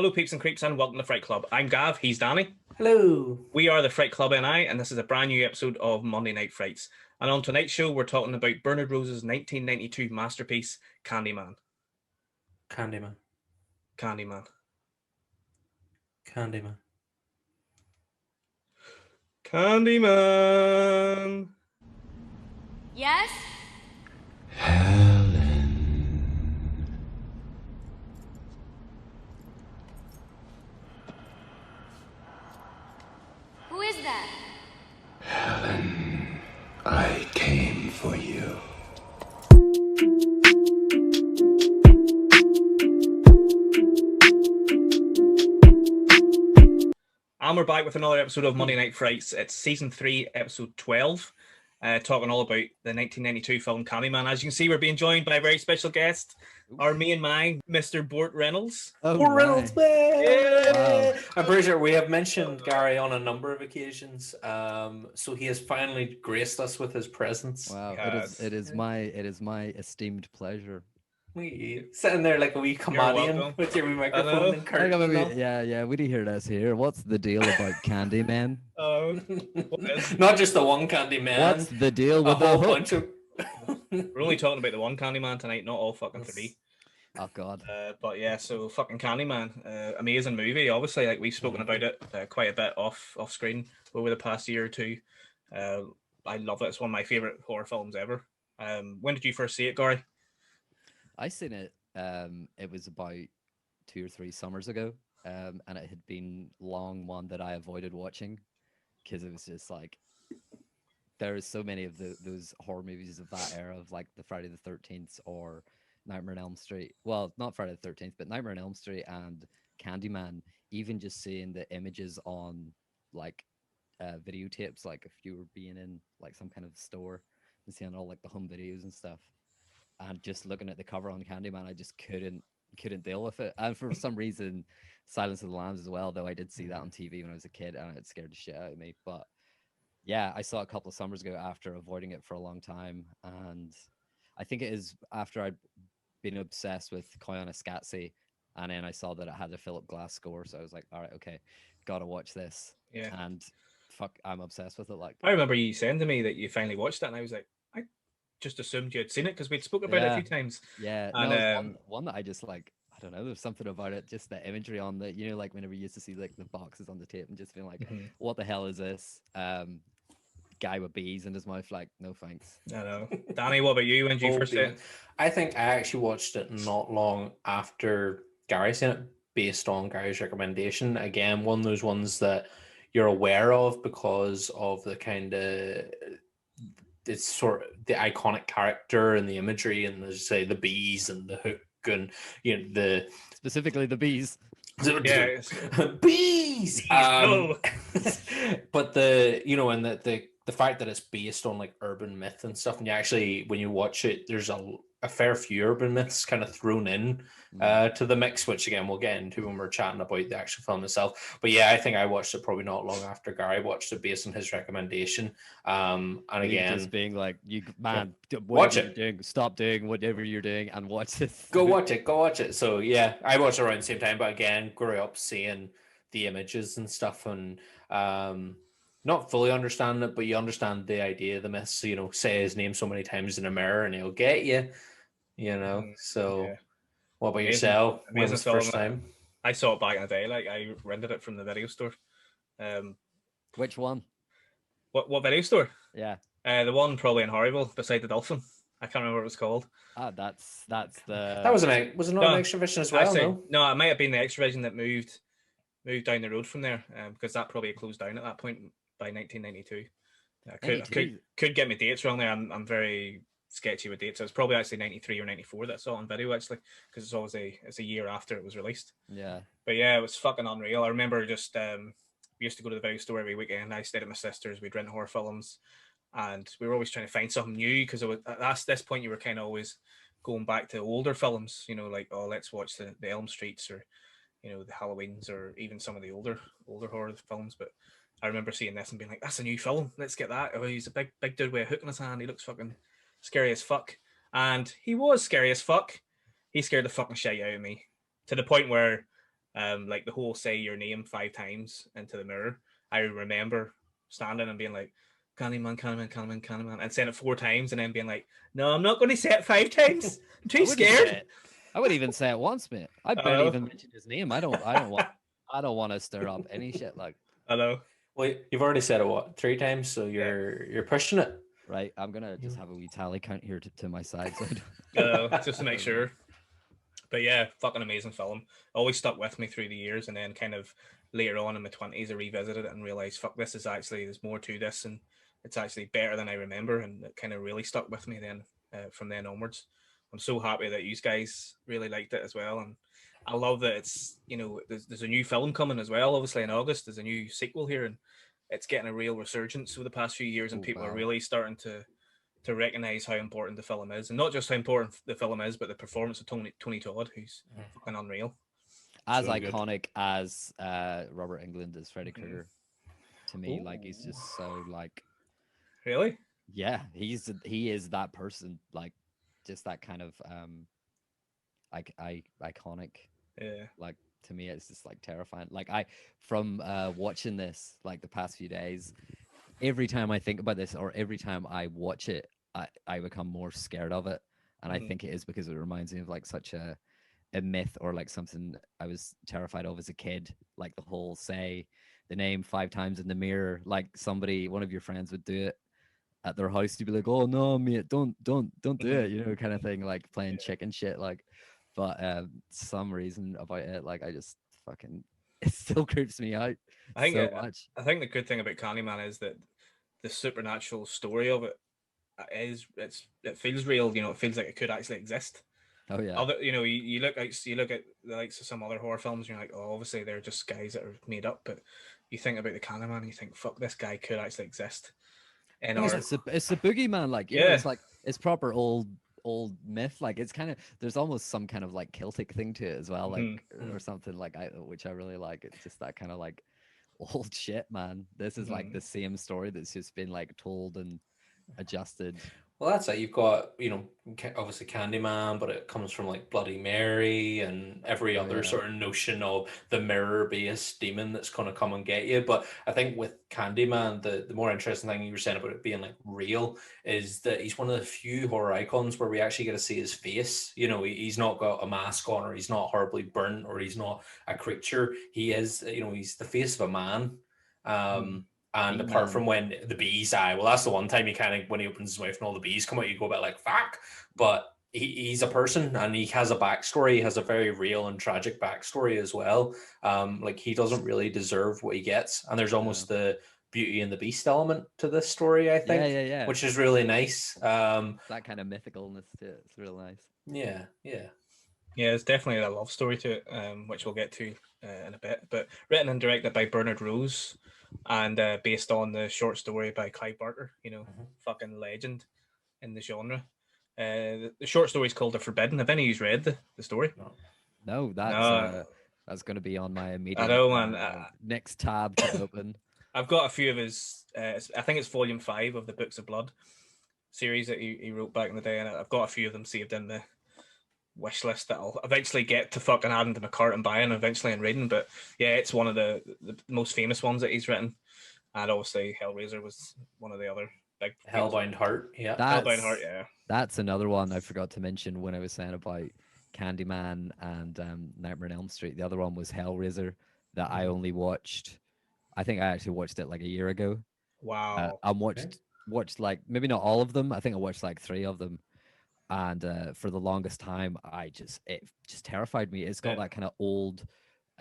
Hello, peeps and creeps, and welcome to Fright Club. I'm Gav, he's Danny. Hello. We are the Fright Club NI, and this is a brand new episode of Monday Night Frights. And on tonight's show, we're talking about Bernard Rose's 1992 masterpiece, Candyman. Candyman. Candyman. Candyman. Candyman. Yes? Helen. Who is that? Helen, I came for you. And we're back with another episode of Monday Night Frights. It's season 3, episode 12, talking all about the 1992 film Candyman. As you can see, we're being joined by a very special guest, our main man, Mr. Bort Reynolds. Oh, Bort Reynolds, man! Yeah. Wow. I'm pretty sure we have mentioned Gary on a number of occasions. So he has finally graced us with his presence. Wow, Yes. it is my esteemed pleasure. We sitting there like a wee comedian welcome. with your wee know. microphone and I think curtain. I'm gonna yeah, we do hear this here. What's the deal about Candyman? Not just the one Candyman. What's the deal a with the whole hook? bunch of. We're only talking about the one Candyman tonight, not all fucking three. Oh god. But yeah, so fucking Candyman, amazing movie. Obviously, like we've spoken about it quite a bit off screen over the past year or two. I love it. It's one of my favorite horror films ever. When did you first see it, Gary? I seen it. It was about 2 or 3 summers ago. And it had been long one that I avoided watching because it was just like there is so many of those horror movies of that era of like the Friday the 13th or Nightmare on Elm Street. Well, not Friday the 13th, but Nightmare on Elm Street and Candyman. Even just seeing the images on like videotapes, like if you were being in like some kind of store and seeing all like the home videos and stuff, and just looking at the cover on Candyman, I just couldn't deal with it. And for some reason, Silence of the Lambs as well, though I did see that on TV when I was a kid, and it scared the shit out of me. But yeah, I saw it a couple of summers ago after avoiding it for a long time, and I think it is after I'd been obsessed with Koyaanisqatsi, and then I saw that it had a Philip Glass score, so I was like, all right, okay, gotta watch this. Yeah. And fuck, I'm obsessed with it. Like, I remember you saying to me that you finally watched it, and I was like, I just assumed you had seen it because we'd spoken about it a few times. yeah, And, no, it's one that I just like. I don't know. There's something about it, just the imagery on the, you know, like whenever you used to see like the boxes on the tape and just feeling like, what the hell is this? Guy with bees in his mouth, like, no thanks. I know. Danny, what about you? When did you first see it? I think I actually watched it not long after Gary seen it, based on Gary's recommendation. Again, one of those ones that you're aware of because of the kind of it's sort of the iconic character and the imagery and as say the bees and the hook and you know the Specifically the bees. Yeah, bees. No. But the and the fact that it's based on like urban myth and stuff, and you actually when you watch it, there's a fair few urban myths kind of thrown in to the mix, which again we'll get into when we're chatting about the actual film itself. But yeah, I think I watched it probably not long after Gary watched it based on his recommendation. And again, just being like, you man, watch whatever it. you're doing, stop doing whatever you're doing and watch this. Go watch it. So yeah, I watched it around the same time, but again, grew up seeing the images and stuff and not fully understand it, but you understand the idea of the myths. Say his name so many times in a mirror and he'll get you. So Yeah. what about Amazing- yourself? When amazing was the first film. time? I saw it back in the day. Like I rented it from the video store. Which one? What video store? Yeah. The one probably in Horrible beside the Dolphin. I can't remember what it was called. That's the That was was it not No, an extra vision as well? Actually, No. it might have been the extra vision that moved down the road from there, because that probably closed down at that point by 1992. I could get my dates wrong there. I'm very sketchy with dates. It was probably actually 93 or 94 that I saw it on video actually, because it's always it's a year after it was released. Yeah. But yeah, it was fucking unreal. I remember just we used to go to the video store every weekend. I stayed at my sister's. We'd rent horror films, and we were always trying to find something new because at this point you were kind of always going back to older films. Like let's watch the Elm Streets or the Halloweens or even some of the older horror films. But I remember seeing this and being like, that's a new film. Let's get that. Oh, he's a big dude with a hook in his hand. He looks fucking scary as fuck. And he was scary as fuck. He scared the fucking shit out of me to the point where Like the whole say your name 5 times into the mirror. I remember standing and being like, Candyman, Candyman, Candyman, Candyman, and saying it 4 times, and then being like, no, I'm not going to say it 5 times. I'm too scared. I wouldn't even say it once, mate. I barely Hello? even mentioned his name. I don't want to stir up any shit. Like, Hello. Well, you've already said it 3 times, so you're pushing it. right, I'm gonna just have a wee tally count here to my side. So Just to make sure. But yeah, fucking amazing film. Always stuck with me through the years, and then kind of later on in my 20s, I revisited it and realized, fuck, this is actually, there's more to this, and it's actually better than I remember, and it kind of really stuck with me then from then onwards. I'm so happy that you guys really liked it as well, and I love that it's, you know, there's a new film coming as well. Obviously in August, there's a new sequel here, and it's getting a real resurgence over the past few years, and people are really starting to recognize how important the film is, and not just how important the film is, but the performance of Tony Todd, who's fucking unreal. As iconic as Robert Englund as Freddy Krueger, to me, like he's just so like. Really? Yeah, he is that person, like just that kind of iconic. Yeah. Like to me, it's just like terrifying. Like from watching this like the past few days, every time I think about this or every time I watch it, I become more scared of it, and I think it is because it reminds me of like such a myth or like something I was terrified of as a kid, like the whole say the name 5 times in the mirror, like one of your friends would do it at their house. You'd be like, oh no, mate, don't do it, you know, kind of thing, like playing chicken shit, like. But some reason about it, like I just fucking, it still creeps me out so much. I think the good thing about Candyman is that the supernatural story of it it feels real. You know, it feels like it could actually exist. Oh yeah. You know, you look at the likes of some other horror films, and you're like, oh, obviously they're just guys that are made up. But you think about the Candyman, and you think, fuck, this guy could actually exist. And it's the boogeyman, like, you know, it's like it's proper old myth. Like it's kind of, there's almost some kind of like Celtic thing to it as well, like or something like which I really like. It's just that kind of like old shit, man. This is like the same story that's just been like told and adjusted. Well, that's it. You've got, you know, obviously Candyman, but it comes from like Bloody Mary and every other sort of notion of the mirror-based demon that's going to come and get you. But I think with Candyman, the more interesting thing you were saying about it being like real is that he's one of the few horror icons where we actually get to see his face. You know, he's not got a mask on, or he's not horribly burnt, or he's not a creature. He is, you know, he's the face of a man. And apart from when the bees die, well, that's the one time he kind of, when he opens his mouth and all the bees come out, you go a bit like, fuck. But he's a person, and he has a backstory. He has a very real and tragic backstory as well. Like he doesn't really deserve what he gets. And there's almost the Beauty and the Beast element to this story, I think. Yeah. Which is really nice. That kind of mythicalness to it. It's real nice. Yeah. Yeah, it's definitely a love story to it, which we'll get to in a bit. But written and directed by Bernard Rose, and based on the short story by Clive Barker, you know, fucking legend in the genre. The short story is called The Forbidden. Have any of you read the story? No, that's going to be on my immediate. I know, man. Next tab to open. I've got a few of his. I think it's volume 5 of the Books of Blood series that he wrote back in the day, and I've got a few of them saved in the wish list that I'll eventually get to fucking add into my cart and buying eventually and reading. But yeah, it's one of the most famous ones that he's written, and obviously Hellraiser was one of the other big. Hellbound Heart, yeah. Hellbound Heart, yeah. That's another one I forgot to mention when I was saying about Candyman and Nightmare on Elm Street. The other one was Hellraiser that I only watched. I think I actually watched it like a year ago. Wow. I watched like maybe not all of them. I think I watched like 3 of them. And for the longest time, it just terrified me. It's got that kind of old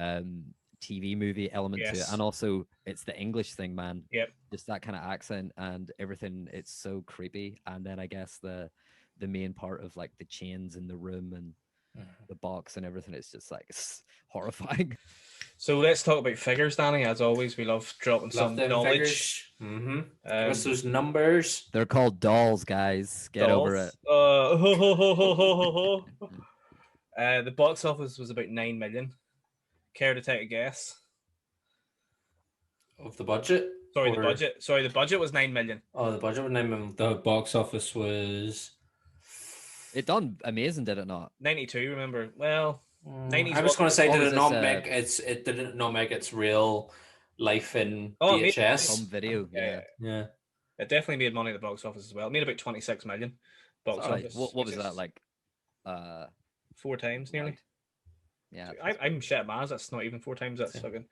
TV movie element to it, and also it's the English thing, man. Yep. Just that kind of accent and everything. It's so creepy. And then I guess the main part of like the chains in the room and the box and everything, it's just like it's horrifying. So let's talk about figures, Danny. As always, we love dropping some knowledge. Give us those numbers. They're called dolls, guys. Get over it. The box office was about 9 million. Care to take a guess? Of the budget? The budget. Sorry, the budget was 9 million. Oh, the budget was 9 million. The box office was... It done amazing, did it not? 92, remember? Well... 90s. I was going to say, what did was it not this, make it? Did it not make its real life in Oh, it made- VHS? home video? Yeah, Yeah. it definitely made money at the box office as well. It made about 26 million box Sorry, office. what which was is that like? 4 times nearly. Right. Yeah, I'm shit at maths. That's not even 4 times. That's Yeah. fucking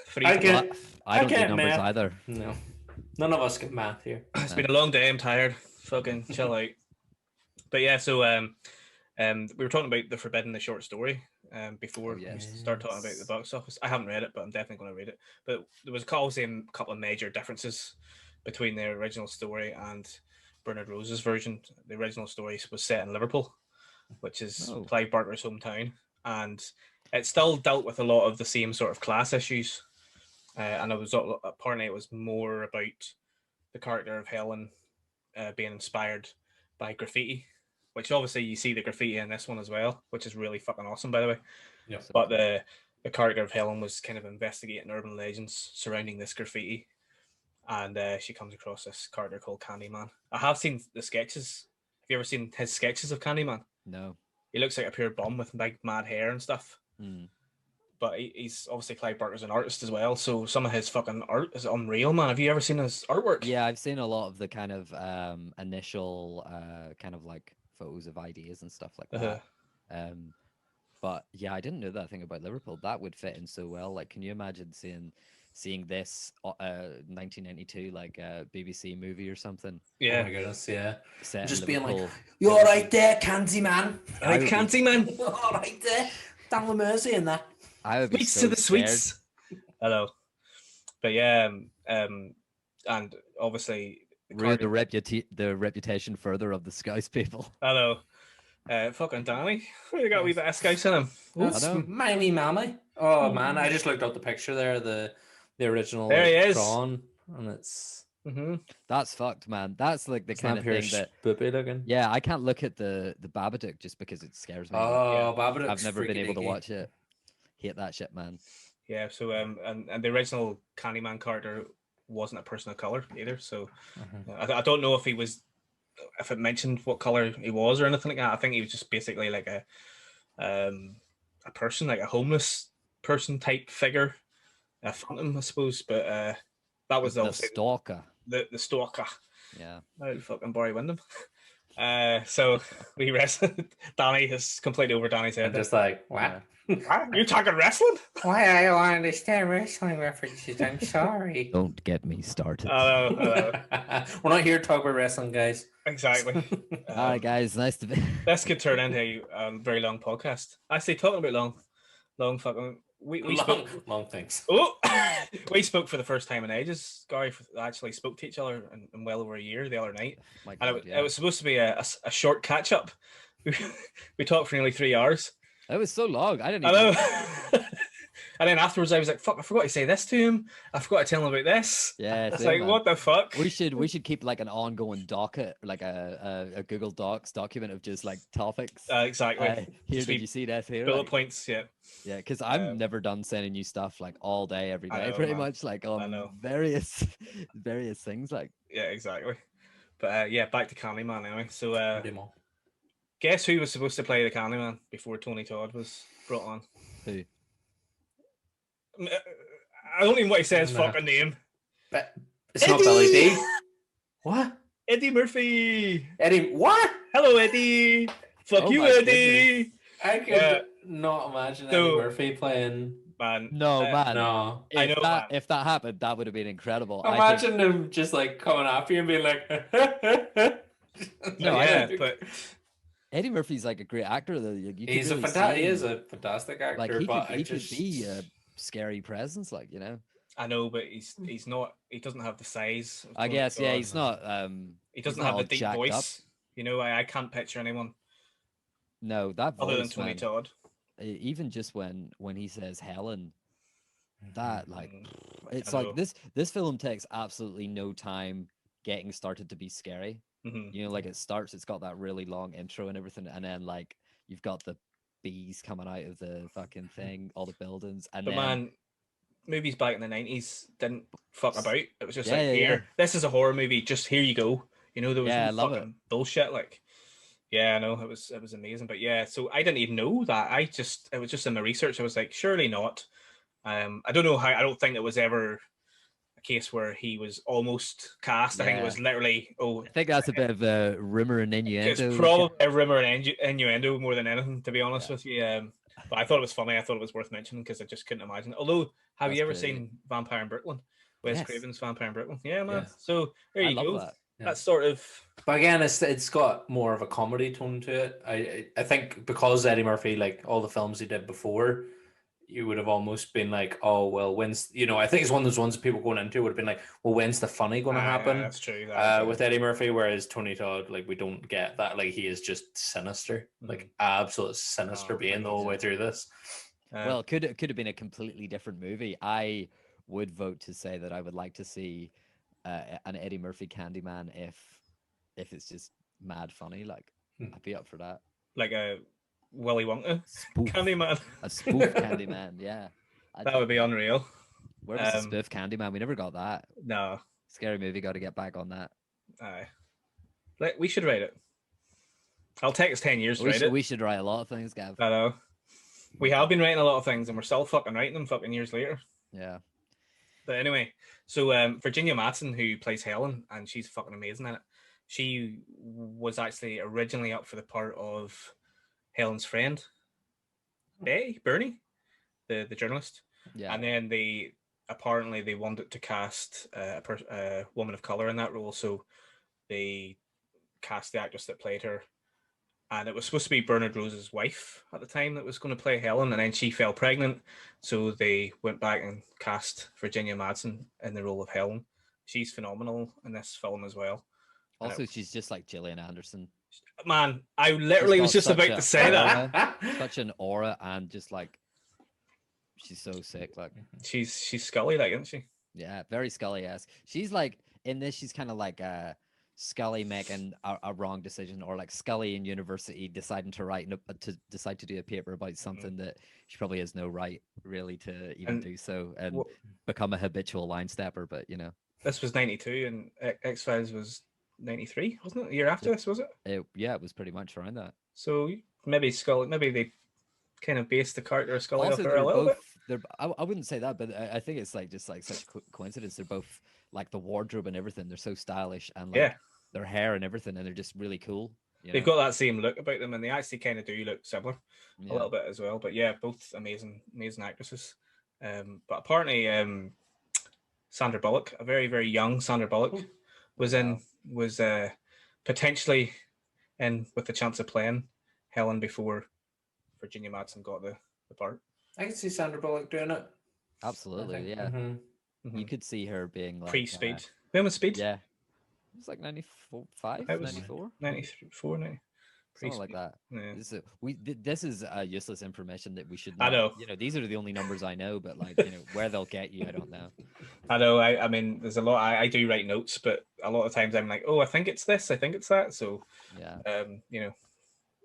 3 I times. get- I don't do can't numbers math. either. No, none of us get math here. It's been a long day. I'm tired. Fucking chill out. But yeah, so we were talking about the Forbidden the short story before Oh, yes. we start talking about the box office. I haven't read it, but I'm definitely going to read it. But there was obviously a couple of major differences between the original story and Bernard Rose's version. The original story was set in Liverpool, which is Oh. Clive Barker's hometown, and it still dealt with a lot of the same sort of class issues. And it was apparently it was more about the character of Helen being inspired by graffiti, which obviously you see the graffiti in this one as well, which is really fucking awesome, by the way. Yeah. So But cool. the character of Helen was kind of investigating urban legends surrounding this graffiti, and she comes across this character called Candyman. I have seen the sketches. Have you ever seen his sketches of Candyman? No. He looks like a pure bum with big mad hair and stuff. Mm. But he's obviously Clive Barker's an artist as well, so some of his fucking art is unreal, man. Have you ever seen his artwork? Yeah, I've seen a lot of the kind of initial kind of like photos of ideas and stuff like that. But yeah, I didn't know that thing about Liverpool. That would fit in so well. Like, can you imagine seeing this 1992 like BBC movie or something? Yeah. Oh my goodness, yeah. Set in Just being like, Liverpool. "You all right there, Candyman? I would be- can't see, man. You all right there? Dan Mercy in that." I would be Sweets so to the scared. sweets. Hello. But yeah, and obviously Ruin the reputation further of the Scouse people. hello. Fucking Danny. You got a wee bit of Scouse in him. That's I know. Mammy Mammy. Oh man, I just looked up the picture there, the original There he is. prawn, and it's Mm-hmm. That's fucked, man. That's like the it's kind not of pure thing that. spoopy looking. Yeah, I can't look at the Babadook just because it scares me. Oh, Babadook's I've never been freaky able to deaky. watch it. Hate that shit, man. Yeah, so and the original Candyman character wasn't a person of color either. So Mhm. I don't know if it mentioned what color he was or anything like that. I think he was just basically like a person, like a homeless person type figure, a phantom, I suppose. But that was The obviously stalker. the stalker. Yeah. Oh, fucking Barry Windham. So we wrestled. Danny has completely over Danny's head. I'm just like, what? Yeah. What? You talking wrestling? Why I don't understand wrestling references? I'm sorry. Don't get me started. We're not here to talk about wrestling, guys. Exactly. All right, guys. Nice to be. This could turn into a very long podcast. Actually, talking about long fucking. We long things. Oh, we spoke for the first time in ages. Gary actually spoke to each other in well over a year the other night, My and God, it was supposed to be a short catch up. We talked for nearly 3 hours. It was so long. I didn't I even. know. And then afterwards, I was like, "Fuck! I forgot to say this to him. I forgot to tell him about this." Yeah, It's same, like, man. what the fuck? We should keep like an ongoing docket, like a Google Docs document of just like topics. Exactly. Here, Just did wee you see that here? bullet Like, points. Yeah. yeah, because I'm Um, never done sending you stuff like all day, every I day, know, pretty man. much like on know. various things. Like, Yeah. Exactly. But yeah, back to Candyman anyway. So Demo. guess who was supposed to play the Candyman before Tony Todd was brought on? who? I don't even want to say his No. fucking name. But it's not Billy D. What? Eddie Murphy. Eddie? What? Hello, Eddie. Fuck Oh you, my Eddie. I could Yeah. not imagine So- Eddie Murphy playing. Man. No, man. No. If I know, that man. if that happened, that would have been incredible. I think, Imagine him just like coming after you and being like, No, I yeah, think- but Eddie Murphy's like a great actor. Though you could he's really he see is him. a fantastic actor, Like he but could be a scary presence, like, you know. I know, but he's not. He doesn't have the size. of I Tony guess, yeah, Todd. he's not. He doesn't not have all the deep jacked up. voice. You know, I can't picture anyone No, that other than voice, Tony man, Todd. even just when he says Helen, that like Mm, it's I like know. this film takes absolutely no time getting started to be scary. Mhm. You know, like it starts, it's got that really long intro and everything, and then like you've got the bees coming out of the fucking thing, all the buildings, and But then man, movies back in the 90s didn't fuck about. It was just Yeah, like, yeah, here, yeah. this is a horror movie. Just here you go. You know, there was Yeah, I no love fucking bullshit. Like, Yeah, I know it was amazing, but yeah, so I didn't even know that. It was just in my research. I was like, surely not. I don't know how. I don't think it was ever a case where he was almost cast. I think it Yeah. was literally I think that's a bit of a rumor and it's innuendo. probably a rumor and innuendo more than anything, to be honest Yeah. with you. But I thought it was funny. I thought it was worth mentioning because I just couldn't imagine. Although, have That's you ever crazy. seen Vampire in Brooklyn? Wes Yes. Craven's Vampire in Brooklyn. Yeah, man. Yeah. So there I you love go. that. Yeah. That's sort of. But again, it's got more of a comedy tone to it. I think because Eddie Murphy, like all the films he did before, you would have almost been like, oh well, when's I think it's one of those ones that people going into would have been like, well, when's the funny going to happen? That's true. That is, With Eddie Murphy, whereas Tony Todd, like we don't get that. Like he is just sinister, like absolute sinister being the whole way through this. Well, it could have been a completely different movie. I would vote to say that I would like to see an Eddie Murphy Candyman if it's just mad funny. Like I'd be up for that. like a Willy Wonka Spoof. Candyman. A spoof Candyman, yeah. That would be unreal. Where was the spoof Candyman? We never got that. No. Scary Movie got to get back on that. Aye. We should write it. I'll take us 10 years to write it. We should write a lot of things, Gav. I know. We have been writing a lot of things and we're still fucking writing them fucking years later. Yeah. But anyway, so Virginia Madsen, who plays Helen, and she's fucking amazing in it. She was actually originally up for the part of Helen's friend, Bernie, the journalist. Yeah. And then they wanted to cast a woman of color in that role, so they cast the actress that played her, and it was supposed to be Bernard Rose's wife at the time that was going to play Helen, and then she fell pregnant, so they went back and cast Virginia Madsen in the role of Helen. She's phenomenal in this film as well. Also, she's just like Gillian Anderson. Man, I literally was just about to say that. Such an aura, and just like she's so sick. Like she's Scully, like, isn't she? Yeah, very Scully-esque. She's like in this. She's kind of like Scully making a wrong decision, or like Scully in university deciding to decide to do a paper about something that she probably has no right really to even do so, and become a habitual line stepper. But this was 92, and X-Files was 93, wasn't it? The year after this, was it? Yeah, it was pretty much around that. So maybe Scully, maybe they kind of based the character of Scully also, off her a little bit. I wouldn't say that, but I think it's like just like such coincidence. They're both like the wardrobe and everything. They're so stylish, and like their hair and everything, and they're just really cool. They've got that same look about them, and they actually kind of do look similar a little bit as well. But yeah, both amazing actresses. But apparently, Sandra Bullock, a very, very young Sandra Bullock, was potentially in with the chance of playing Helen before Virginia Madsen got the part. I can see Sandra Bullock doing it. Absolutely, yeah. You could see her being like pre-Speed. When was Speed? Yeah, it was like 95, 94? 94, 90. Something like that. Yeah. This is useless information that we should I know. These are the only numbers I know, but like, where they'll get you, I don't know. I know. I mean, there's a lot. I do write notes, but a lot of times I'm like, oh, I think it's this, I think it's that. So, yeah.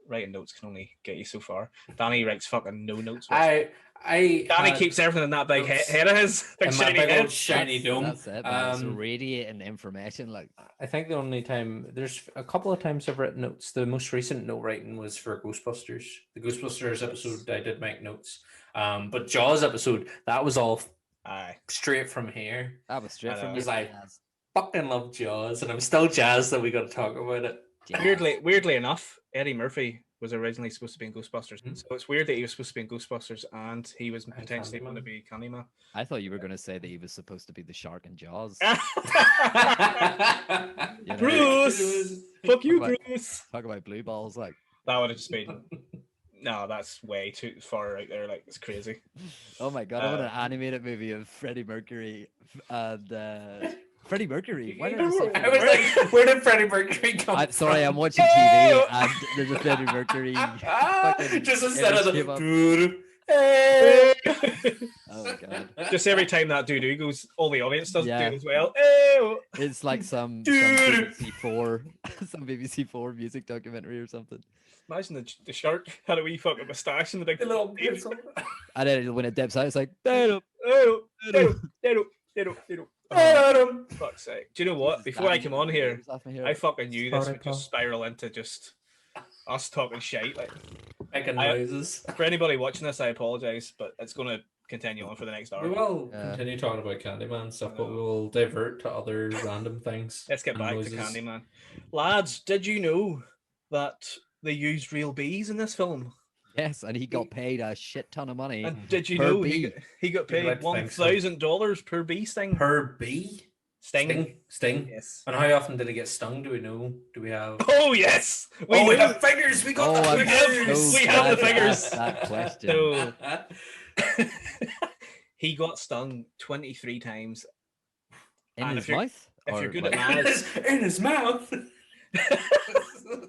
Writing notes can only get you so far. Danny writes fucking no notes. Danny keeps everything in that big head of his. Big shiny big head. old shiny dome. That's it. It's radiating information. Like, I think the only time there's a couple of times I've written notes. The most recent note writing was for Ghostbusters. The Ghostbusters episode, I did make notes. But Jaws episode, that was all straight from here. That was straight from me. I fucking love Jaws, and I'm still jazzed that we got to talk about it. Weirdly enough, Eddie Murphy was originally supposed to be in Ghostbusters, so it's weird that he was supposed to be in Ghostbusters and he was potentially going to be Candyman. I thought you were going to say that he was supposed to be the shark in Jaws. Bruce, fuck you, Bruce. Talk about blue balls, like that would have just been. No, that's way too far out there. Like, it's crazy. Oh my god! I want an animated movie of Freddie Mercury and. Freddie Mercury. Why did I say I was like, where did Freddie Mercury come from? Sorry, I'm watching TV and there's a Freddie Mercury. Just instead of the oh my god! Just every time that doo goes, all the audience does do as well. It's like some BBC Four music documentary or something. Imagine the shark had a wee fucking moustache and the big little. And then when it dips out, it's like. Fuck's sake. Do you know what? Before I came on here, I fucking knew this would just spiral into just us talking shite. Like, Making I- noises. for anybody watching this, I apologize, but it's going to continue on for the next hour. We will Yeah. continue talking about Candyman stuff, I but know. we will divert to other random things. Let's get and back noises. to Candyman. Lads, did you know that they used real bees in this film? Yes, and he got paid a shit ton of money. And did you Per know bee. he got You'd paid like to think so. $1,000 per bee sting? Per bee? Sting. Sting. Yes. And how often did it get stung? Do we know? Do we have? Oh yes. We know. have figures. We got Oh, the I'm figures. so We have the glad you figures. asked that question. So he got stung 23 times. In and his if you're- mouth? if you're Or, good like- at maths, in his mouth.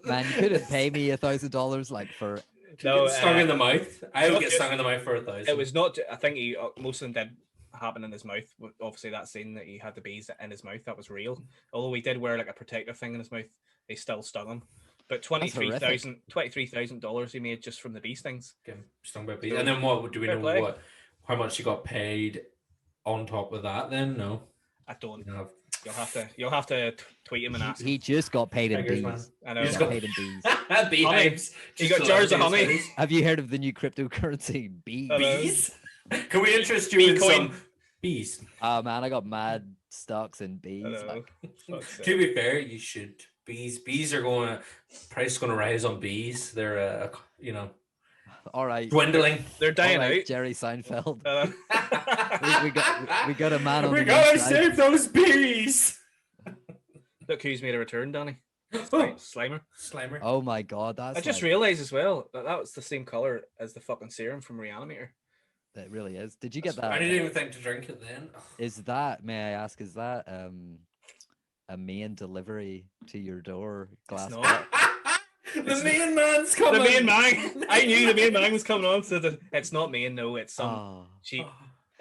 Man, you couldn't pay me $1,000 like for. No, Stung in the mouth. I would not get just- stung in the mouth for 1,000. it was not. I think he most of them did happen in his mouth. Obviously, that scene that he had the bees in his mouth, that was real. Although he did wear like a protective thing in his mouth, they still stung him. But $23,000 he made just from the bee stings. Getting stung by bees. So, And then what do we fair know? play. How much he got paid on top of that? Then no. I don't. No. You'll have to tweet him and ask. He just got paid in Figures, man. bees. I know. You He just got got- paid in bees. Beehives. He Just got jars of celebrities' honey. hoodies. Have you heard of the new cryptocurrency bees? Hello. Bees? Can we interest you Bee in coin. some bees? Oh man, I got mad stocks in bees. I know. Like, Fuck's To sake. be fair, you should. Bees are going to price is going to rise on bees. They're all right, dwindling. They're all dying right, out. Jerry Seinfeld. Uh, we got a man on We the gotta inside. save those bees. look who's made a return, Danny. Oh, Slimer. Slimer. Oh my god, that's I just like, realized as well that that was the same color as the fucking serum from Reanimator. it really is. Did you get I that? didn't even think to drink it then. Is that, may I ask, is that a main delivery to your door glass? not. box? The main man's coming. The main man. I knew the main man was coming on. So it's not main. No, it's some Oh, cheap.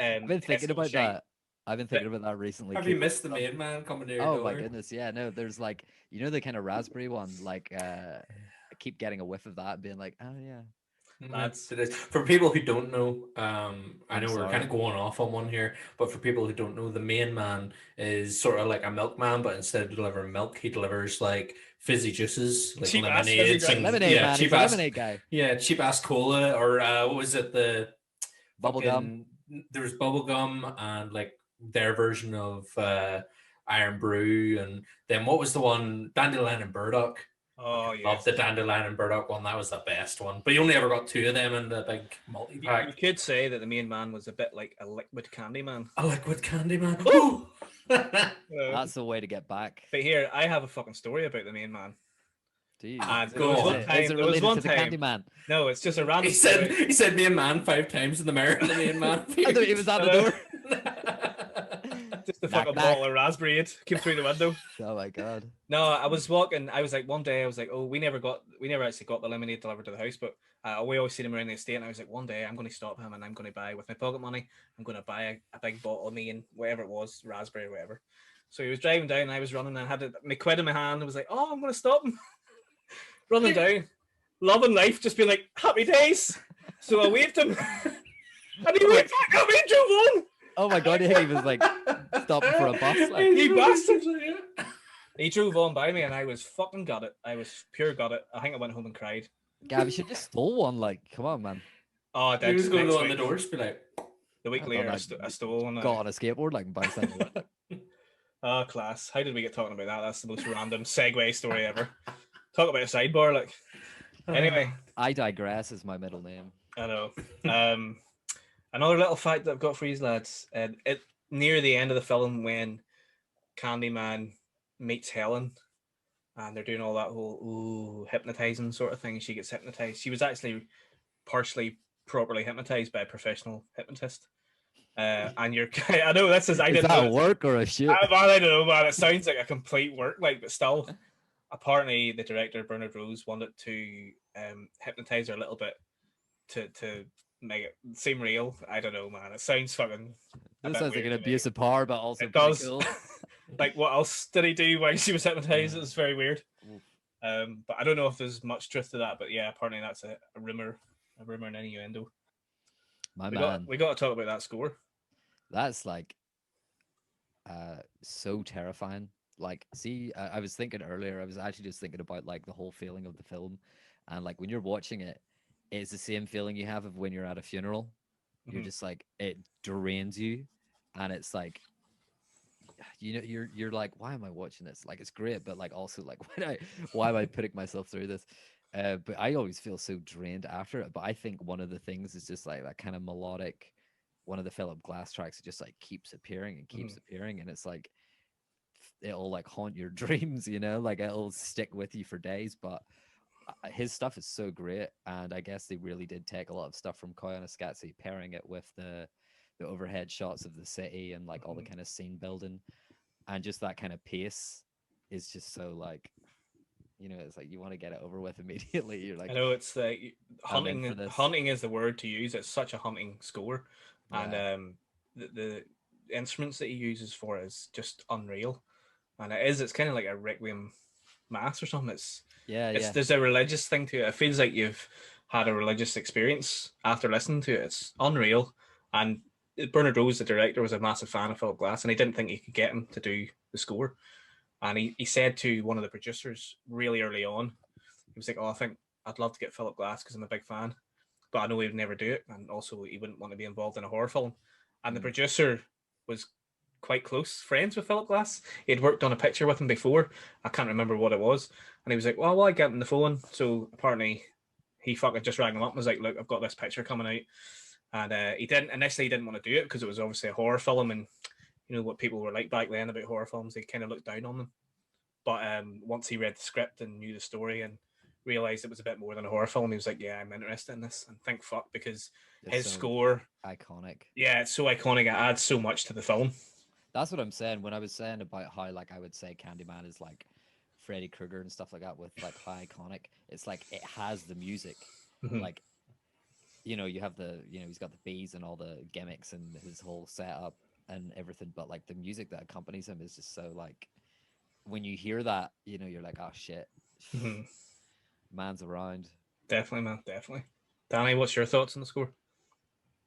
I've been thinking Tesco about shite. that. I've been thinking about that recently. Have you keep- missed the main man coming to your Oh door? my goodness, yeah, no, there's like, you know, the kind of raspberry one, like I keep getting a whiff of that and being like, oh yeah. Lads. It is. For people who don't know, I I'm know we're sorry. kind of going off on one here, but for people who don't know, the main man is sort of like a milkman, but instead of delivering milk, he delivers like fizzy juices, like Cheap-ass fizzy lemonades drinks. and Lemonade man, he's cheap a ass, lemonade guy. cheap ass cola, or what was it, the Bubble gum. There was bubble gum and like their version of Iron Brew, and then what was the one, Dandelion and Burdock. Oh Love yes. the Dandelion and Burdock one. That was the best one. But you only ever got 2 of them in the big You multi-pack. could say that the main man was a bit like a liquid candy man. A liquid candy man. Ooh! That's the way to get back. But here, I have a fucking story about the main man. Do you? Ah, Is it- go is on. it- Time- Is it there was related one to the time- Candyman? No, it's just a random. he said story. he said me and man 5 times in the mirror. The me and man. I thought he was at the door. Just the Knock, fucking knock. bottle of raspberry it came through the window. Oh my god. No, I was walking. I was like, one day, I was like, oh, we never actually got the lemonade delivered to the house, but we always see him around the estate. And I was like, one day, I'm going to stop him and I'm going to buy with my pocket money. I'm going to buy a big bottle of me and whatever it was, raspberry or whatever. So he was driving down, and I was running, and I had my quid in my hand. I was like, oh, I'm going to stop him. Running down, loving life, just being like, happy days. So I waved him, and he went back up and drove on. Oh my god, he was like stopping for a bus. Like, You bastard. He drove on by me, and I was fucking gutted. I was pure gutted. I think I went home and cried. Gav, you should just stole one. Like, come on, man. Oh, I He did. was going to next go on the week. doors, be like, The week I later, thought I stole one. Got on a skateboard, like, and bounce out. of it. Oh, class. How did we get talking about that? That's the most random segue story ever. Talk about a sidebar, like. Anyway, I digress is my middle name. I know. Another little fact that I've got for you lads. Near the end of the film, when Candyman meets Helen, and they're doing all that whole hypnotizing sort of thing. She gets hypnotized. She was actually partially properly hypnotized by a professional hypnotist. And you're, I know this is, I Is didn't that know. a work or a shoot? I don't know, man. It sounds like a complete work, like, but still. Apparently, the director Bernard Rose wanted to hypnotize her a little bit to make it seem real. I don't know, man. It sounds fucking. a This bit sounds like weird an to me. abuse of power, but also It pretty does. cool. Like, what else did he do while she was hypnotized? It's very weird. Oof. But I don't know if there's much truth to that. But yeah, apparently that's a rumor and innuendo. My We man, got to talk about that score. that's like so terrifying. like, see, I was thinking earlier, I was actually just thinking about like the whole feeling of the film, and like when you're watching it, it's the same feeling you have of when you're at a funeral. You're just like, it drains you, and it's like, you know, you're like, why am I watching this? Like, it's great, but like also like, why am I putting myself through this? But I always feel so drained after it. But I think one of the things is just like that kind of melodic, one of the Philip Glass tracks just like keeps appearing and keeps appearing, and it's like it'll like haunt your dreams, you know, like it'll stick with you for days. But his stuff is so great, and I guess they really did take a lot of stuff from Koyaanisqatsi, pairing it with the overhead shots of the city and like all the kind of scene building, and just that kind of pace is just so like, you know, it's like you want to get it over with immediately. You're like, I know it's like I'm in for hunting. this. Hunting is the word to use. It's such a hunting score, and Yeah. the instruments that he uses for it is just unreal, and it is. It's kind of like a requiem mass or something. It's Yeah. there's a religious thing to it. It feels like you've had a religious experience after listening to it. It's unreal, and Bernard Rose, the director, was a massive fan of Philip Glass, and he didn't think he could get him to do the score. And he said to one of the producers really early on, he was like, "Oh, I think I'd love to get Philip Glass because I'm a big fan, but I know he would never do it, and also he wouldn't want to be involved in a horror film." And the producer was quite close friends with Philip Glass. He'd worked on a picture with him before. I can't remember what it was. And he was like, "Well, I get him the phone." So apparently he fucking just rang him up and was like, "Look, I've got this picture coming out." And he didn't want to do it because it was obviously a horror film, and you know what people were like back then about horror films, they kind of looked down on them. But once he read the script and knew the story and realized it was a bit more than a horror film, he was like, "Yeah, I'm interested in this." And thank fuck, because It's his so score, iconic. yeah, it's so iconic. It adds so much to the film. That's what I'm saying when I was saying about how like I would say Candyman is like Freddy Krueger and stuff like that with like how iconic. It's like it has the music. Like, you know, you have he's got the bees and all the gimmicks and his whole setup and everything, but like the music that accompanies him is just so like when you hear that, you know, you're like, oh shit, man's around. Definitely, man, definitely. Danny, what's your thoughts on the score?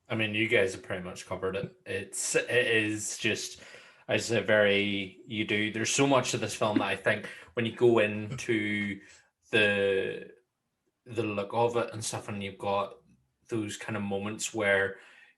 I mean, you guys have pretty much covered it. It is just, I say, very you do. There's so much of this film that I think when you go into the look of it and stuff, and you've got those kind of moments where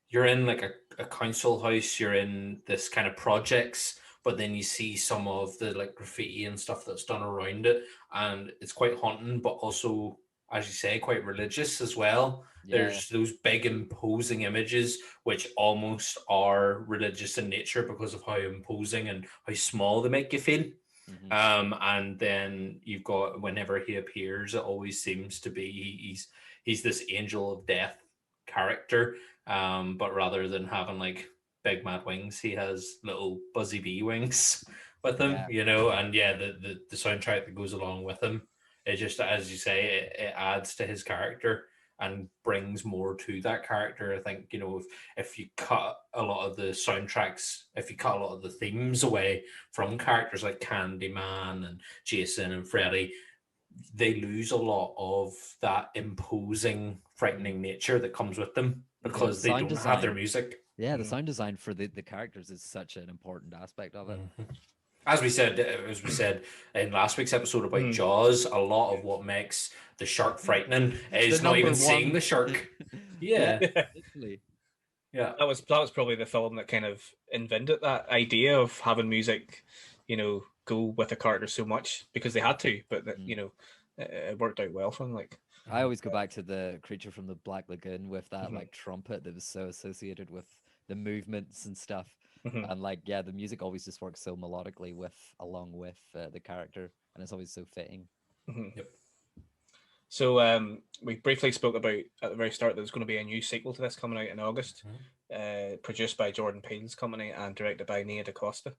you're in like a council house, you're in this kind of projects, but then you see some of the like graffiti and stuff that's done around it, and it's quite haunting, but also, as you say, quite religious as well. Yeah. There's those big imposing images which almost are religious in nature because of how imposing and how small they make you feel. And then you've got whenever he appears, it always seems to be he's this angel of death character. But rather than having like big mad wings, he has little buzzy bee wings with him, Yeah. you know, and yeah, the soundtrack that goes along with him, it just, as you say, it adds to his character and brings more to that character. I think, you know, if you cut a lot of the soundtracks, if you cut a lot of the themes away from characters like Candyman and Jason and Freddy, they lose a lot of that imposing, frightening nature that comes with them because they don't have their music. Yeah, the sound design for the characters is such an important aspect of it. As we said in last week's episode about Jaws, a lot of what makes the shark frightening is not even seeing the shark. Yeah. Literally. Yeah. That was probably the film that kind of invented that idea of having music, you know, go with a character so much because they had to, but that, you know, it worked out well for them. Like, I always go back to the creature from the Black Lagoon with that like trumpet that was so associated with the movements and stuff. And like, yeah, the music always just works so melodically along with the character, and it's always so fitting. Yep. So we briefly spoke about at the very start that there's going to be a new sequel to this coming out in August, produced by Jordan Peele's company and directed by Nia DaCosta.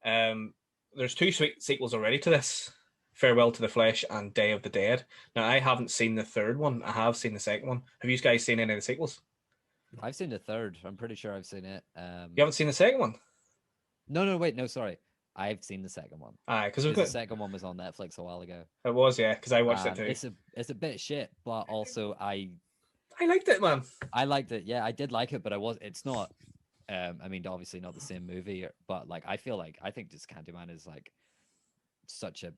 There's two sequels already to this, Farewell to the Flesh and Day of the Dead. Now, I haven't seen the third one. I have seen the second one. Have you guys seen any of the sequels? I've seen the third. I'm pretty sure I've seen it. You haven't seen the second one? No, wait, no, sorry. I've seen the second one. Because the second one was on Netflix a while ago. It was, yeah, because I watched it too. It's a bit shit, but also I liked it, man. I liked it. Yeah, I did like it, but it's not I mean, obviously not the same movie, but like I think just Candyman is like such a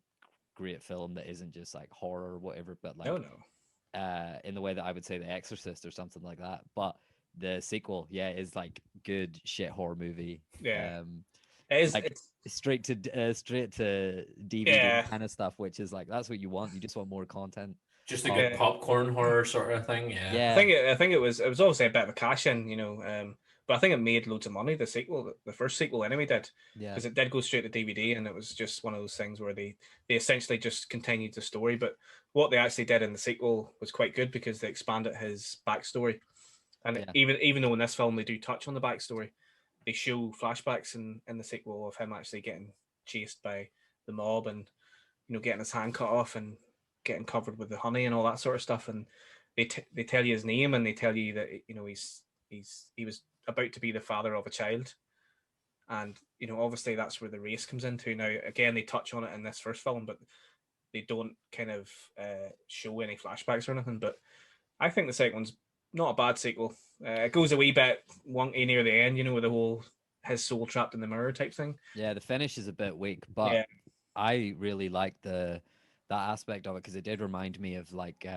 great film that isn't just like horror or whatever, but like No. in the way that I would say The Exorcist or something like that. But the sequel, yeah, is like good shit horror movie. Yeah. It is. Like It's straight to DVD Yeah. kind of stuff, which is like that's what you want. You just want more content. Just a good popcorn horror sort of thing. Yeah. Yeah. I think it was obviously a bit of a cash in, but I think it made loads of money. The sequel, the first sequel, anyway, did Yeah. because it did go straight to DVD, and it was just one of those things where they essentially just continued the story. But what they actually did in the sequel was quite good because they expanded his backstory, and even though in this film they do touch on the backstory, they show flashbacks in the sequel of him actually getting chased by the mob and getting his hand cut off and getting covered with the honey and all that sort of stuff. And they tell you his name, and they tell you that he was about to be the father of a child, and obviously that's where the race comes into. Now again, they touch on it in this first film, but they don't kind of show any flashbacks or anything. But I think the second one's not a bad sequel. It goes a wee bit wonky near the end, with the whole his soul trapped in the mirror type thing. Yeah, the finish is a bit weak, but I really like that aspect of it because it did remind me of like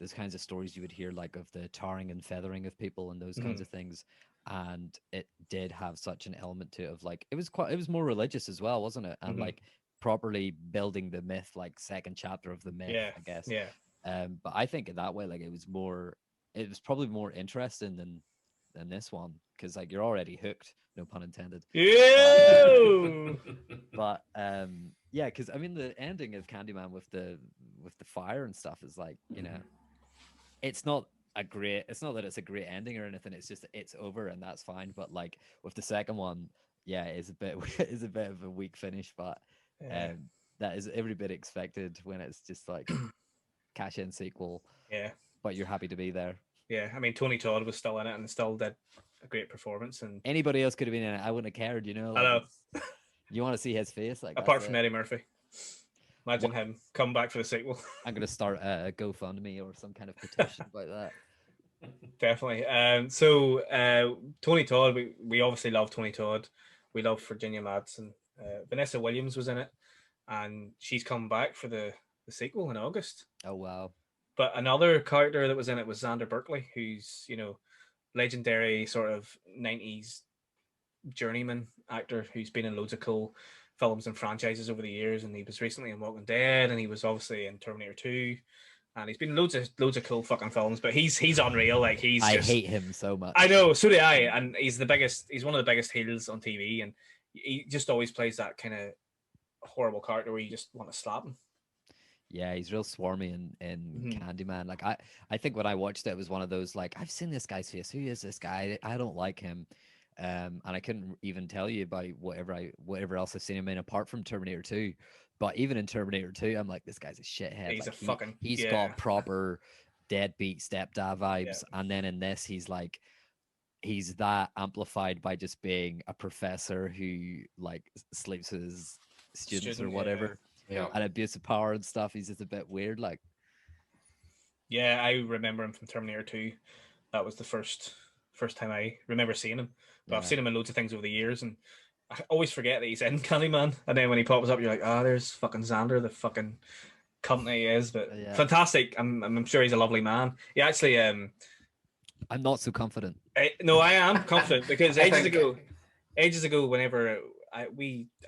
those kinds of stories you would hear, like of the tarring and feathering of people and those kinds of things. And it did have such an element to it of like it was more religious as well, wasn't it? And like properly building the myth, like second chapter of the myth, I guess. Yeah. But I think in that way, like it was probably more interesting than this one because like you're already hooked, no pun intended. Yeah. But yeah, because I mean the ending of Candyman with the fire and stuff is like, it's not that it's a great ending or anything, it's just it's over and that's fine. But like with the second one, yeah, it's a bit of a weak finish, but that is every bit expected when it's just like cash in sequel. Yeah. But you're happy to be there. Yeah, I mean Tony Todd was still in it and still did a great performance, and anybody else could have been in it. I wouldn't have cared, I Like, know. you want to see his face, like apart from Eddie Murphy. Imagine him come back for the sequel. I'm gonna start a GoFundMe or some kind of petition about that. Definitely. So Tony Todd, we obviously love Tony Todd. We love Virginia Madsen. Vanessa Williams was in it, and she's come back for the sequel in August. Oh wow! But another character that was in it was Xander Berkeley, who's legendary sort of 90s journeyman actor who's been in loads of cool films and franchises over the years, and he was recently in Walking Dead, and he was obviously in Terminator 2, and he's been in loads of cool fucking films. But he's unreal. Like I hate him so much. I know, so do I. And he's one of the biggest heels on TV, and he just always plays that kind of horrible character where you just want to slap him. Yeah, he's real swarmy in Candyman. Like I think when I watched it, it was one of those like, I've seen this guy's face. Who is this guy? I don't like him. And I couldn't even tell you about whatever else I've seen him in apart from Terminator 2. But even in Terminator 2, I'm like, this guy's a shithead. He's like, he's got proper deadbeat stepdad vibes. Yeah. And then in this, he's that amplified by just being a professor who like sleeps with his students or whatever. Yeah. And abuse of power and stuff. He's just a bit weird. Like, yeah, I remember him from Terminator 2. That was the first time I remember seeing him. But I've seen him in loads of things over the years, and I always forget that he's in Candyman. And then when he pops up, you're like, there's fucking Xander, the fucking cunt he is. But fantastic. I'm sure he's a lovely man. He actually I'm not so confident. No, I am confident because ages ago, whenever I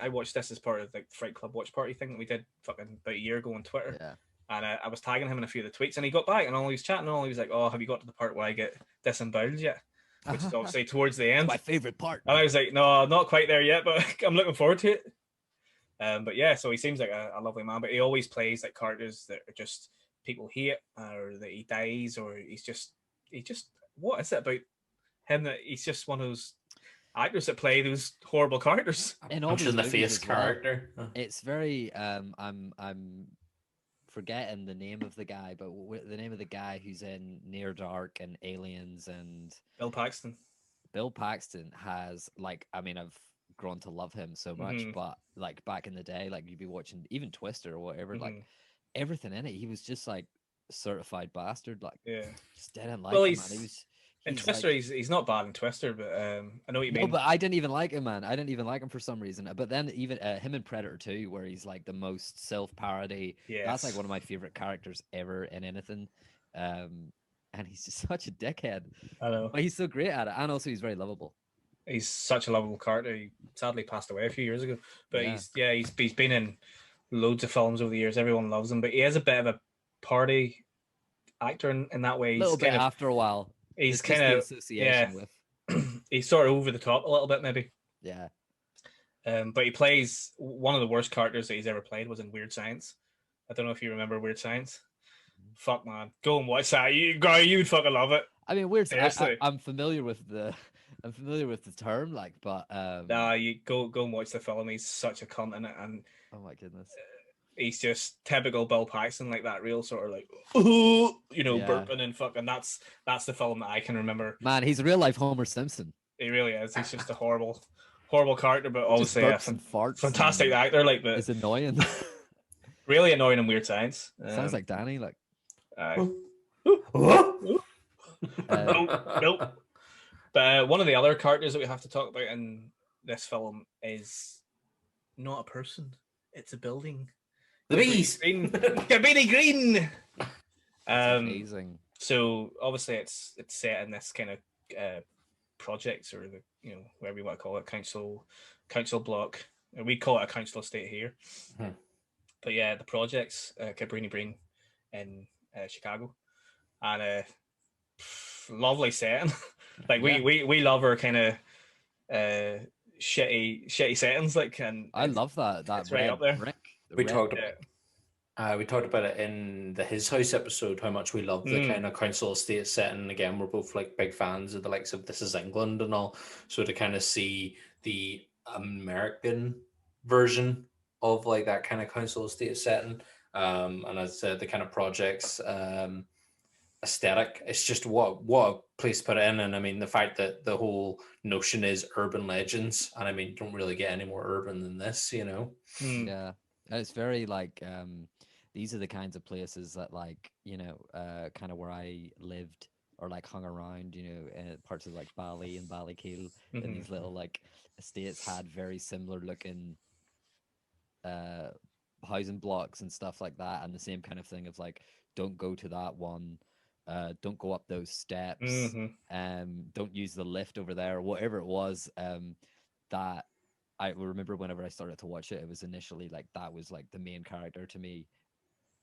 watched this as part of the Fright Club watch party thing that we did fucking about a year ago on Twitter. Yeah. And I was tagging him in a few of the tweets, and he got back, and all he was chatting, he was like, "Oh, have you got to the part where I get disemboweled yet?" Which is obviously towards the end. My favorite part. And I was like, "No, not quite there yet, but I'm looking forward to it." But yeah, so he seems like a lovely man, but he always plays like characters that are just people hate, or that he dies, or he just what is it about him that he's just one of those actors that play those horrible characters? In all in the face character. It's very I'm forgetting the name of the guy, but the name of the guy who's in Near Dark and Aliens and Bill Paxton. Bill Paxton has like, I mean, I've grown to love him so much, but like back in the day, like you'd be watching even Twister or whatever, like everything in it, he was just like certified bastard, like just didn't like him, man. In He's Twister, like, he's not bad in Twister, but I know what you no, mean. but I didn't even like him, man. I didn't even like him for some reason. But then even him in Predator 2, where he's like the most self-parody. That's like Yes. one of my favorite characters ever in anything. And he's just such a dickhead, I know. but he's so great at it, and also he's very lovable. He's such a lovable character. He sadly passed away a few years ago, but Yeah. he's been in loads of films over the years. Everyone loves him, but he is a bit of a party actor in that way. A little bit after a while. He's It's just kind the of association with. he's sort of over the top a little bit maybe. Yeah. But he plays one of the worst characters that he's ever played was in Weird Science. I don't know if you remember Weird Science. Fuck man, go and watch that. You would fucking love it. I mean, weird. Seriously. I'm familiar with the, I'm familiar with the term, like, but Nah, you go and watch the film. He's such a cunt in it, and oh my goodness, he's just typical Bill Paxton, like that real sort of like, ooh, Yeah. burping and fucking. That's the film that I can remember. man, he's a real life Homer Simpson. He really is. He's just a horrible character, but Just obviously a burps and farts. fantastic and actor. Like, but it's annoying. really annoying in Weird Science. Sounds like Danny. Like, nope. But one of the other characters that we have to talk about in this film is not a person; it's a building. The bees. Cabini Green. amazing. So obviously, it's set in this kind of projects, or the whatever you want to call it, council block. We call it a council estate here. But yeah, the projects, Cabrini Green in Chicago, and lovely setting. Like we love our kind of shitty settings. Like, and I love that. That it's right up there. brick. We talked about it in the His House episode, how much we love the kind of council estate setting. Again, we're both like big fans of the likes of This Is England and all. So to kind of see the American version of like that kind of council estate setting, and as I said, the kind of projects aesthetic, it's just what a place to put it in. And I mean, the fact that the whole notion is urban legends, and I mean, don't really get any more urban than this, Yeah, it's very like these are the kinds of places that like kind of where I lived or like hung around, parts of like Bali and Ballykill, and these little like estates had very similar looking housing blocks and stuff like that, and the same kind of thing of like, don't go to that one, don't go up those steps, don't use the lift over there, whatever it was. That I remember whenever I started to watch it, it was initially like that was like the main character to me.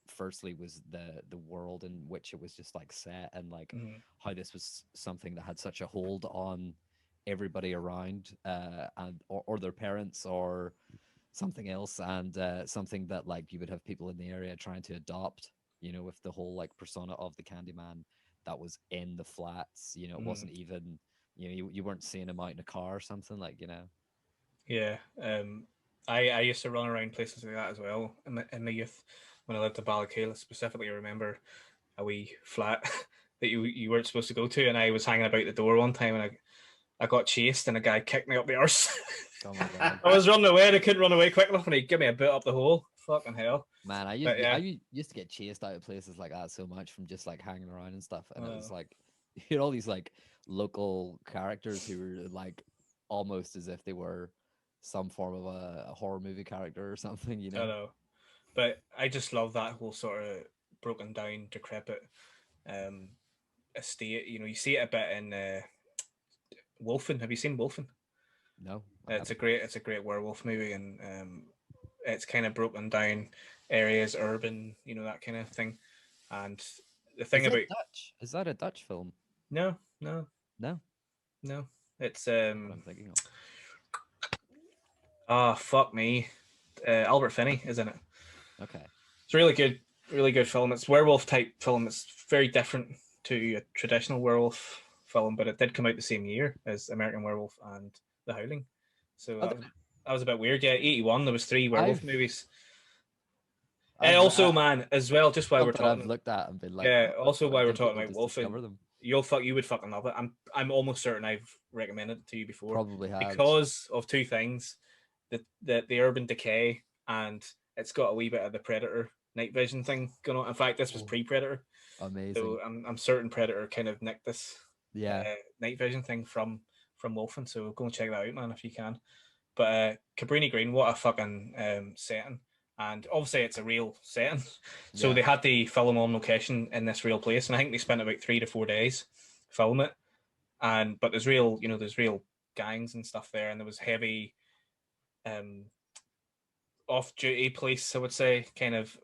Firstly was the world in which it was just like set, and like how this was something that had such a hold on everybody around, and or their parents or something else, and something that like you would have people in the area trying to adopt, with the whole like persona of the Candyman that was in the flats. It wasn't even you weren't seeing him out in a car or something, like. Yeah, I used to run around places like that as well in my youth when I lived in Ballycale. Specifically, I remember a wee flat that you weren't supposed to go to, and I was hanging about the door one time, and I got chased, and a guy kicked me up the arse. Oh my God. I was running away, and I couldn't run away quick enough, and he gave me a boot up the hole. Fucking hell, man! I used to get chased out of places like that so much from just like hanging around and stuff, and it was like you had all these like local characters who were like almost as if they were some form of a horror movie character or something, I know, but I just love that whole sort of broken down, decrepit estate. You see it a bit in Wolfen. Have you seen Wolfen? No. It's a great werewolf movie, and it's kind of broken down areas, urban, that kind of thing. And the thing about Dutch, is that a Dutch film? No. It's What I'm thinking of. oh fuck me, Albert Finney is in it. Okay. It's really good film. It's werewolf type film. It's very different to a traditional werewolf film, but it did come out the same year as American Werewolf and The Howling. So that was a bit weird. Yeah, 81. There was 3 werewolf movies. And also, man, as well, just while we're talking, I've looked at and been like, yeah. Also, while we're talking about Wolfen, Wolfen, you would fucking love it. I'm almost certain I've recommended it to you before. Probably have, because of 2 things: the urban decay, and it's got a wee bit of the Predator night vision thing going on. In fact, this was pre-Predator. Amazing. So I'm certain Predator kind of nicked this Yeah. night vision thing from Wolfen. So go and check that out, man, if you can. But Cabrini Green, what a fucking setting. And obviously it's a real setting. So Yeah. they had the film on location in this real place. And I think they spent about 3 to 4 days filming it. But there's real, there's real gangs and stuff there. And there was heavy off-duty police, I would say, kind of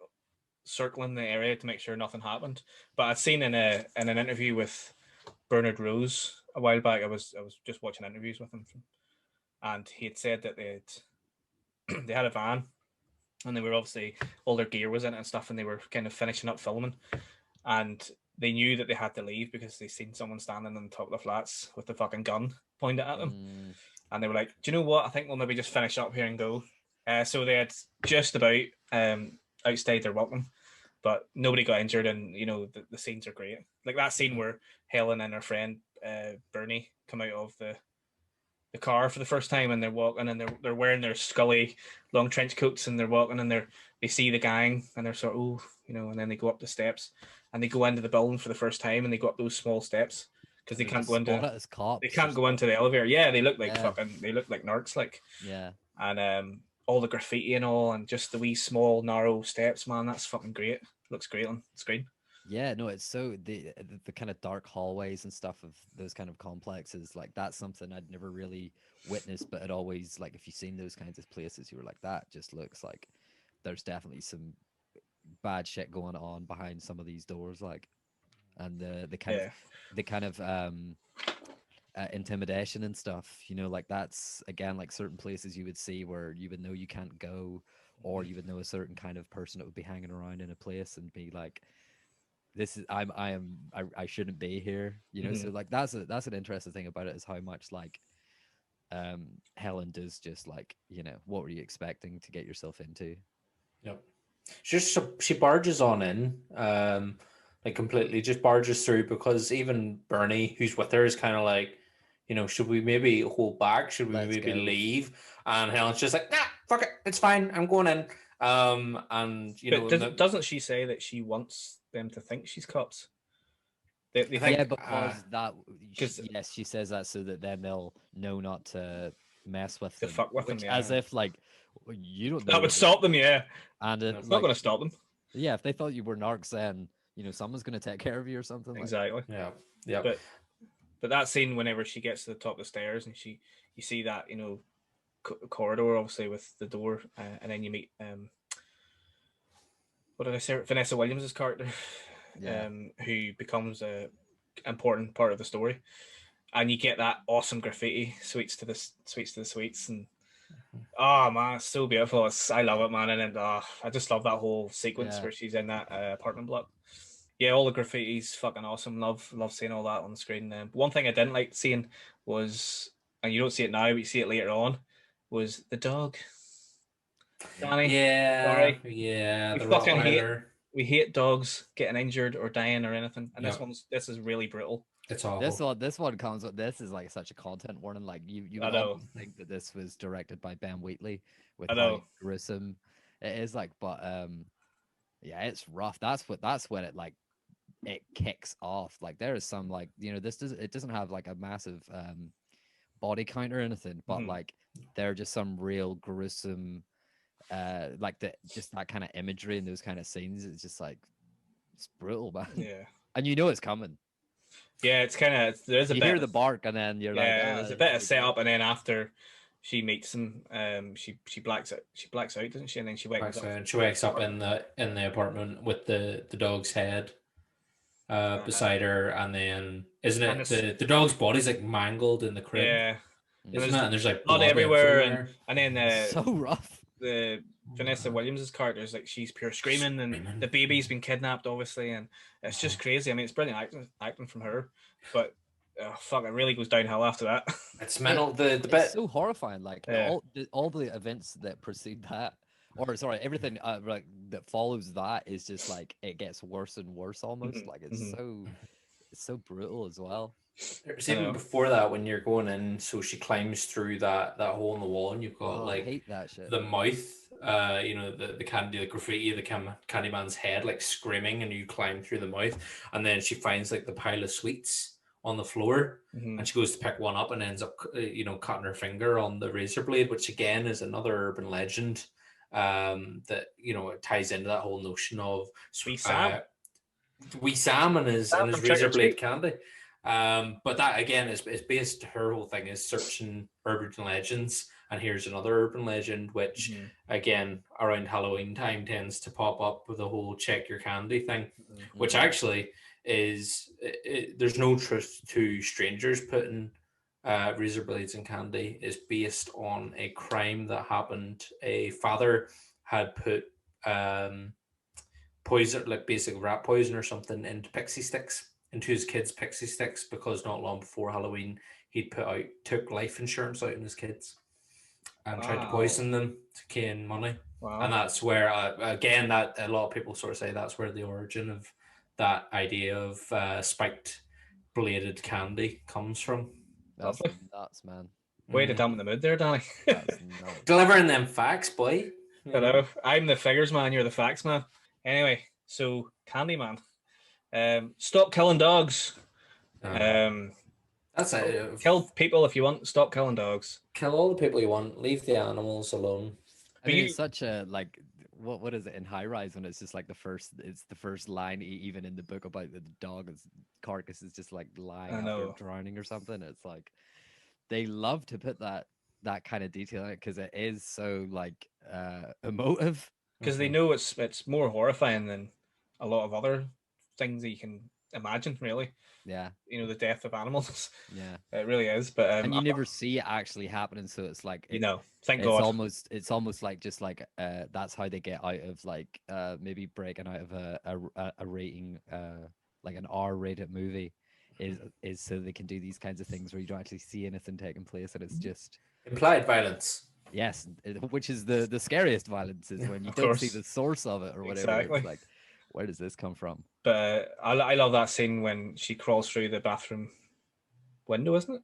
circling the area to make sure nothing happened. But I'd seen in an interview with Bernard Rose a while back. I was just watching interviews with him, and he had said that they had a van, and they were obviously all their gear was in it and stuff, and they were kind of finishing up filming, and they knew that they had to leave because they seen someone standing on the top of the flats with the fucking gun pointed at them, and they were like, "Do you know what? I think we'll maybe just finish up here and go." So they had just about outstayed their welcome, but nobody got injured, and the scenes are great. Like that scene where Helen and her friend Bernie come out of the car for the first time, and they're walking, and they're wearing their scully long trench coats, and they're walking, and they see the gang, and they're sort of and then they go up the steps, and they go into the building for the first time, and they go up those small steps because they can't go into the elevator. Yeah, they look like they look like narcs, like and all the graffiti and all, and just the wee small narrow steps, man. That's fucking great. Looks great on screen. Yeah, no, it's so the kind of dark hallways and stuff of those kind of complexes, like that's something I'd never really witnessed, but it always, like, if you've seen those kinds of places, you were like, that just looks like there's definitely some bad shit going on behind some of these doors, like, and the kind of intimidation and stuff, like that's again like certain places you would see where you would know you can't go, or you would know a certain kind of person that would be hanging around in a place and be like, this is I shouldn't be here, So like that's an interesting thing about it, is how much like Helen does just like, what were you expecting to get yourself into? Yep. She barges on in, like completely just barges through, because even Bernie, who's with her, is kind of like, should we maybe hold back? Should we maybe leave? And Helen's just like, nah, fuck it, it's fine, I'm going in. And but doesn't she say that she wants them to think she's cops? They think, yeah, because yes, she says that so that then they'll know not to mess with them. Fuck with them, yeah. As if like you don't know that would stop them, yeah. And it's not going to stop them. Yeah, if they thought you were narcs, then someone's going to take care of you or something. Exactly. Like. Yeah. But that scene, whenever she gets to the top of the stairs and you see that corridor, obviously with the door, and then you meet what did I say? Vanessa Williams' character, who becomes a important part of the story, and you get that awesome graffiti, sweets to the sweets, and oh man, it's so beautiful. I love it, man, and I just love that whole sequence where she's in that apartment block. Yeah, all the graffiti's fucking awesome. Love seeing all that on the screen. One thing I didn't like seeing was, and you don't see it now, but you see it later on, was the dog. Danny. Yeah. We hate dogs getting injured or dying or anything, and this is really brutal. It's awful. This one comes with, this is like such a content warning. Like you would think that this was directed by Ben Wheatley with how gruesome it is. Like, but yeah, it's rough. That's when it like it kicks off. Like there is some like it doesn't have like a massive body count or anything, but like there are just some real gruesome like just that kind of imagery and those kind of scenes. It's just like it's brutal, man. Yeah, and it's coming. Yeah, it's kind of there's a you bit hear the bark and then you're like, there's a bit of setup, and then after she meets him, she blacks out, doesn't she? And then she wakes up. And she wakes up in the apartment with the dog's head beside her, and then isn't it the dog's body's like mangled in the crib? Yeah, isn't it? And there's like blood everywhere, and then so rough. The Vanessa Williams' character is like, she's pure screaming, and the baby's been kidnapped, obviously, and it's just crazy. I mean, it's brilliant acting from her, but fuck, it really goes downhill after that. It's mental. The bit it's so horrifying. Like all the events that precede that, or sorry, everything like that follows that is just like it gets worse and worse almost. Like it's so brutal as well. There's even before that, when you're going in, so she climbs through that hole in the wall, and you've got like I hate that shit. The mouth, the candy, the graffiti, the Candyman's head like screaming, and you climb through the mouth, and then she finds like the pile of sweets on the floor, Mhm. and she goes to pick one up and ends up, cutting her finger on the razor blade, which again is another urban legend that it ties into that whole notion of Wee Sam. Wee Sam and his Sam from Trick razor or blade Treat. candy. But that again is based. Her whole thing is searching urban legends, and here's another urban legend, which Mhm. again around Halloween time tends to pop up with the whole check your candy thing, which Mhm. actually is there's no truth to strangers putting razor blades in candy. Is based on a crime that happened. A father had put poison, like basic rat poison or something, into pixie sticks, into his kids' pixie sticks, because not long before Halloween he'd took life insurance out on his kids and tried to Wow. poison them to gain money. Wow. And that's where again, that a lot of people sort of say that's where the origin of that idea of spiked bladed candy comes from. That's Lovely. nuts, man. Way to dampen the mood there, Danny. That's nuts. Delivering them facts, boy. Hello. I'm the figures man, you're the facts man. Anyway, so Candyman. Stop killing dogs. That's it. Kill people if you want. Stop killing dogs. Kill all the people you want. Leave the animals alone. I mean, you- it's such a like what is it in High Rise when it's just like it's the first line even in the book about the dog's carcass is just like lying I after know. drowning or something. It's like they love to put that kind of detail in it because it is so like emotive. Because they know it's more horrifying than a lot of other things that you can imagine, really. Yeah, The death of animals. yeah. It really is. But And you never see it actually happening, so it's like thank it's God. almost like just like that's how they get out of like maybe breaking out of a rating like an R-rated movie is so they can do these kinds of things where you don't actually see anything taking place and it's just Implied violence. yes, which is the scariest violence is when you Of don't see course. the source of it or whatever. Exactly. It's like, where does this come from? But I love that scene when she crawls through the bathroom window, isn't it?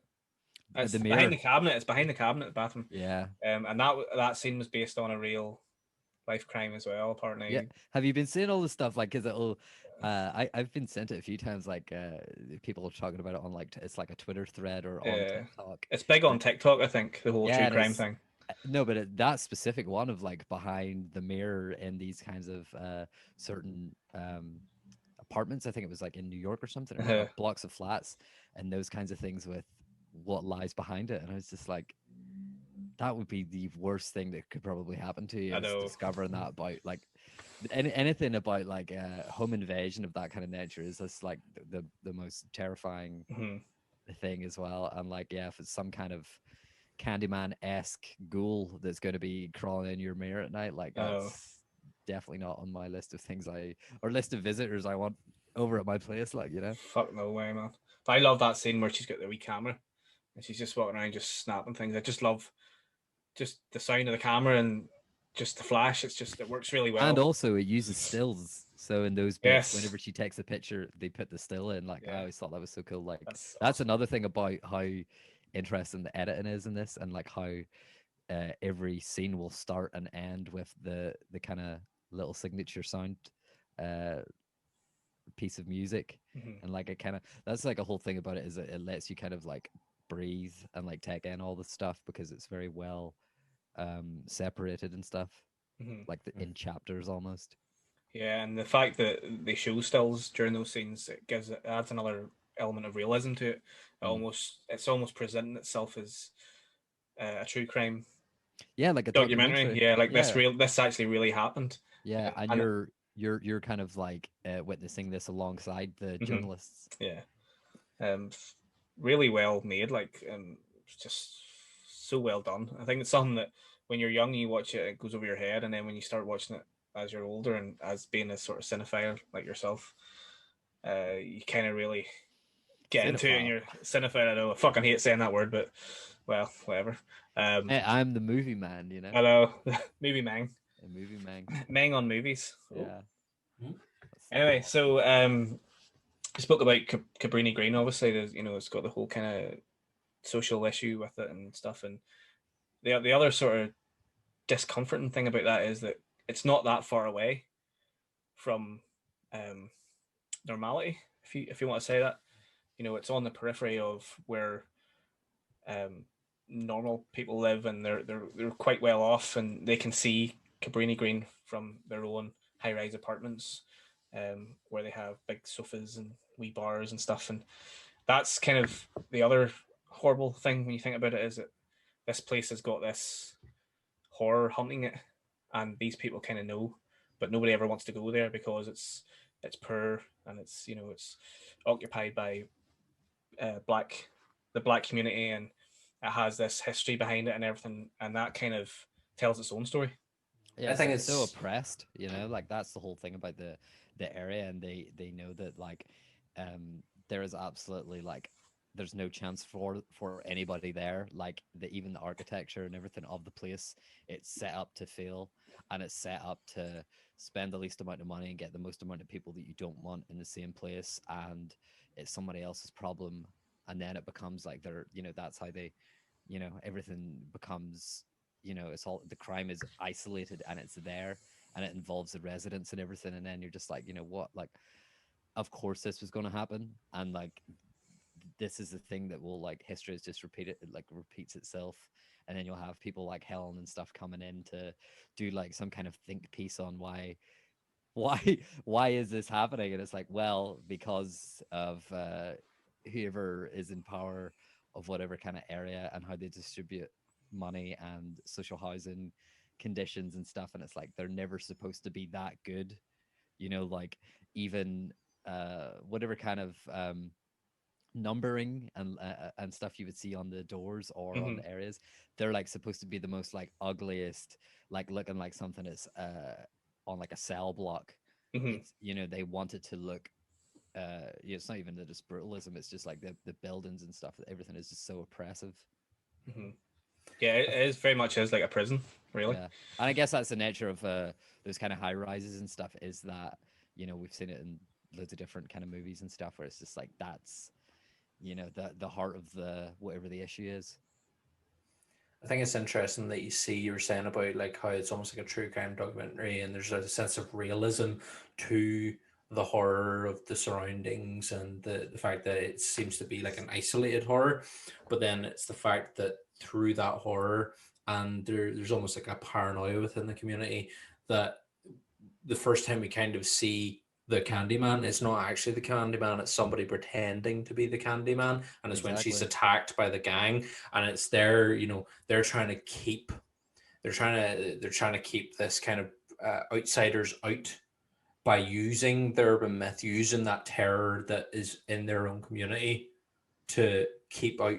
It's The behind mirror. the cabinet. It's behind the cabinet, the bathroom. Yeah. And that scene was based on a real life crime as well, apparently. Yeah. Have you been seeing all this stuff? Like, because it'll, I've been sent it a few times. Like, people are talking about it on like it's like a Twitter thread or on TikTok. It's big on TikTok, I think, the whole Yeah, true crime thing. No, but that specific one of like behind the mirror in these kinds of certain apartments. I think it was like in New York or something, or like blocks of flats, and those kinds of things with what lies behind it. And I was just like, that would be the worst thing that could probably happen to you. I Is know. discovering that about like anything about like home invasion of that kind of nature is just like the most terrifying thing as well. And like, yeah, if it's some kind of Candyman-esque ghoul that's going to be crawling in your mirror at night, like that's definitely not on my list of things or list of visitors I want over at my place. Like, fuck no way, man. But I love that scene where she's got the wee camera and she's just walking around just snapping things. I just love just the sound of the camera and just the flash. It works really well. And also it uses stills, so in those bits, Yes. whenever she takes a picture they put the still in. Like, I always thought that was so cool. Like, That's that's another thing about how interesting the editing is in this, and like how every scene will start and end with the kind of little signature sound piece of music. And like it kind of, that's like a whole thing about it, is it lets you kind of like breathe and like take in all the stuff because it's very well separated and stuff, like in chapters almost. Yeah, and the fact that they show stills during those scenes, it adds another element of realism to it. It's almost presenting itself as a true crime. Yeah, like a documentary. Yeah, like yeah. this actually really happened. Yeah, and you're kind of like witnessing this alongside the journalists. Yeah, really well made. Like, just so well done. I think it's something that when you're young, you watch it, it goes over your head, and then when you start watching it as you're older and as being a sort of cinephile like yourself, you kind of really get into it, and you're cinephile. I know I fucking hate saying that word, but well, whatever. Hey, I'm the movie man, Hello, movie man. A movie man. Mang on movies. Yeah. Anyway, so we spoke about Cabrini Green. Obviously, there's, it's got the whole kind of social issue with it and stuff. And the other sort of discomforting thing about that is that it's not that far away from normality, if you want to say that. it's on the periphery of where normal people live, and they're quite well off, and they can see Cabrini Green from their own high-rise apartments, where they have big sofas and wee bars and stuff. And that's kind of the other horrible thing when you think about it, is that this place has got this horror hunting it, and these people kind of know, but nobody ever wants to go there because it's poor, and it's occupied by the black community, and it has this history behind it and everything, and that kind of tells its own story. Yeah, I think it's so it's oppressed, like that's the whole thing about the area, and they know that like there is absolutely like there's no chance for anybody there. Like even the architecture and everything of the place, it's set up to fail, and it's set up to spend the least amount of money and get the most amount of people that you don't want in the same place, and it's somebody else's problem, and then it becomes like they're that's how they everything becomes it's all the crime is isolated and it's there and it involves the residents and everything, and then you're just like what, like of course this was going to happen, and like this is the thing that will like history is just repeated, like repeats itself, and then you'll have people like Helen and stuff coming in to do like some kind of think piece on why why is this happening, and it's like, well, because of whoever is in power of whatever kind of area and how they distribute money and social housing conditions and stuff, and it's like they're never supposed to be that good, like even whatever kind of numbering and stuff you would see on the doors or on the areas, they're like supposed to be the most like ugliest, like looking like something that's on like a cell block. It's they want it to look it's not even that it's brutalism, it's just like the buildings and stuff, everything is just so oppressive. Yeah, it is very much is like a prison, really. Yeah, and I guess that's the nature of those kind of high rises and stuff, is that we've seen it in loads of different kind of movies and stuff where it's just like that's the heart of the whatever the issue is. I think it's interesting that you were saying about like how it's almost like a true crime documentary, and there's a sense of realism to the horror of the surroundings, and the fact that it seems to be like an isolated horror, but then it's the fact that through that horror, and there's almost like a paranoia within the community, that the first time we kind of see the Candyman, it's not actually the Candyman, it's somebody pretending to be the Candyman, and it's when she's attacked by the gang, and it's their, they're trying to keep this kind of outsiders out by using the urban myth, using that terror that is in their own community to keep out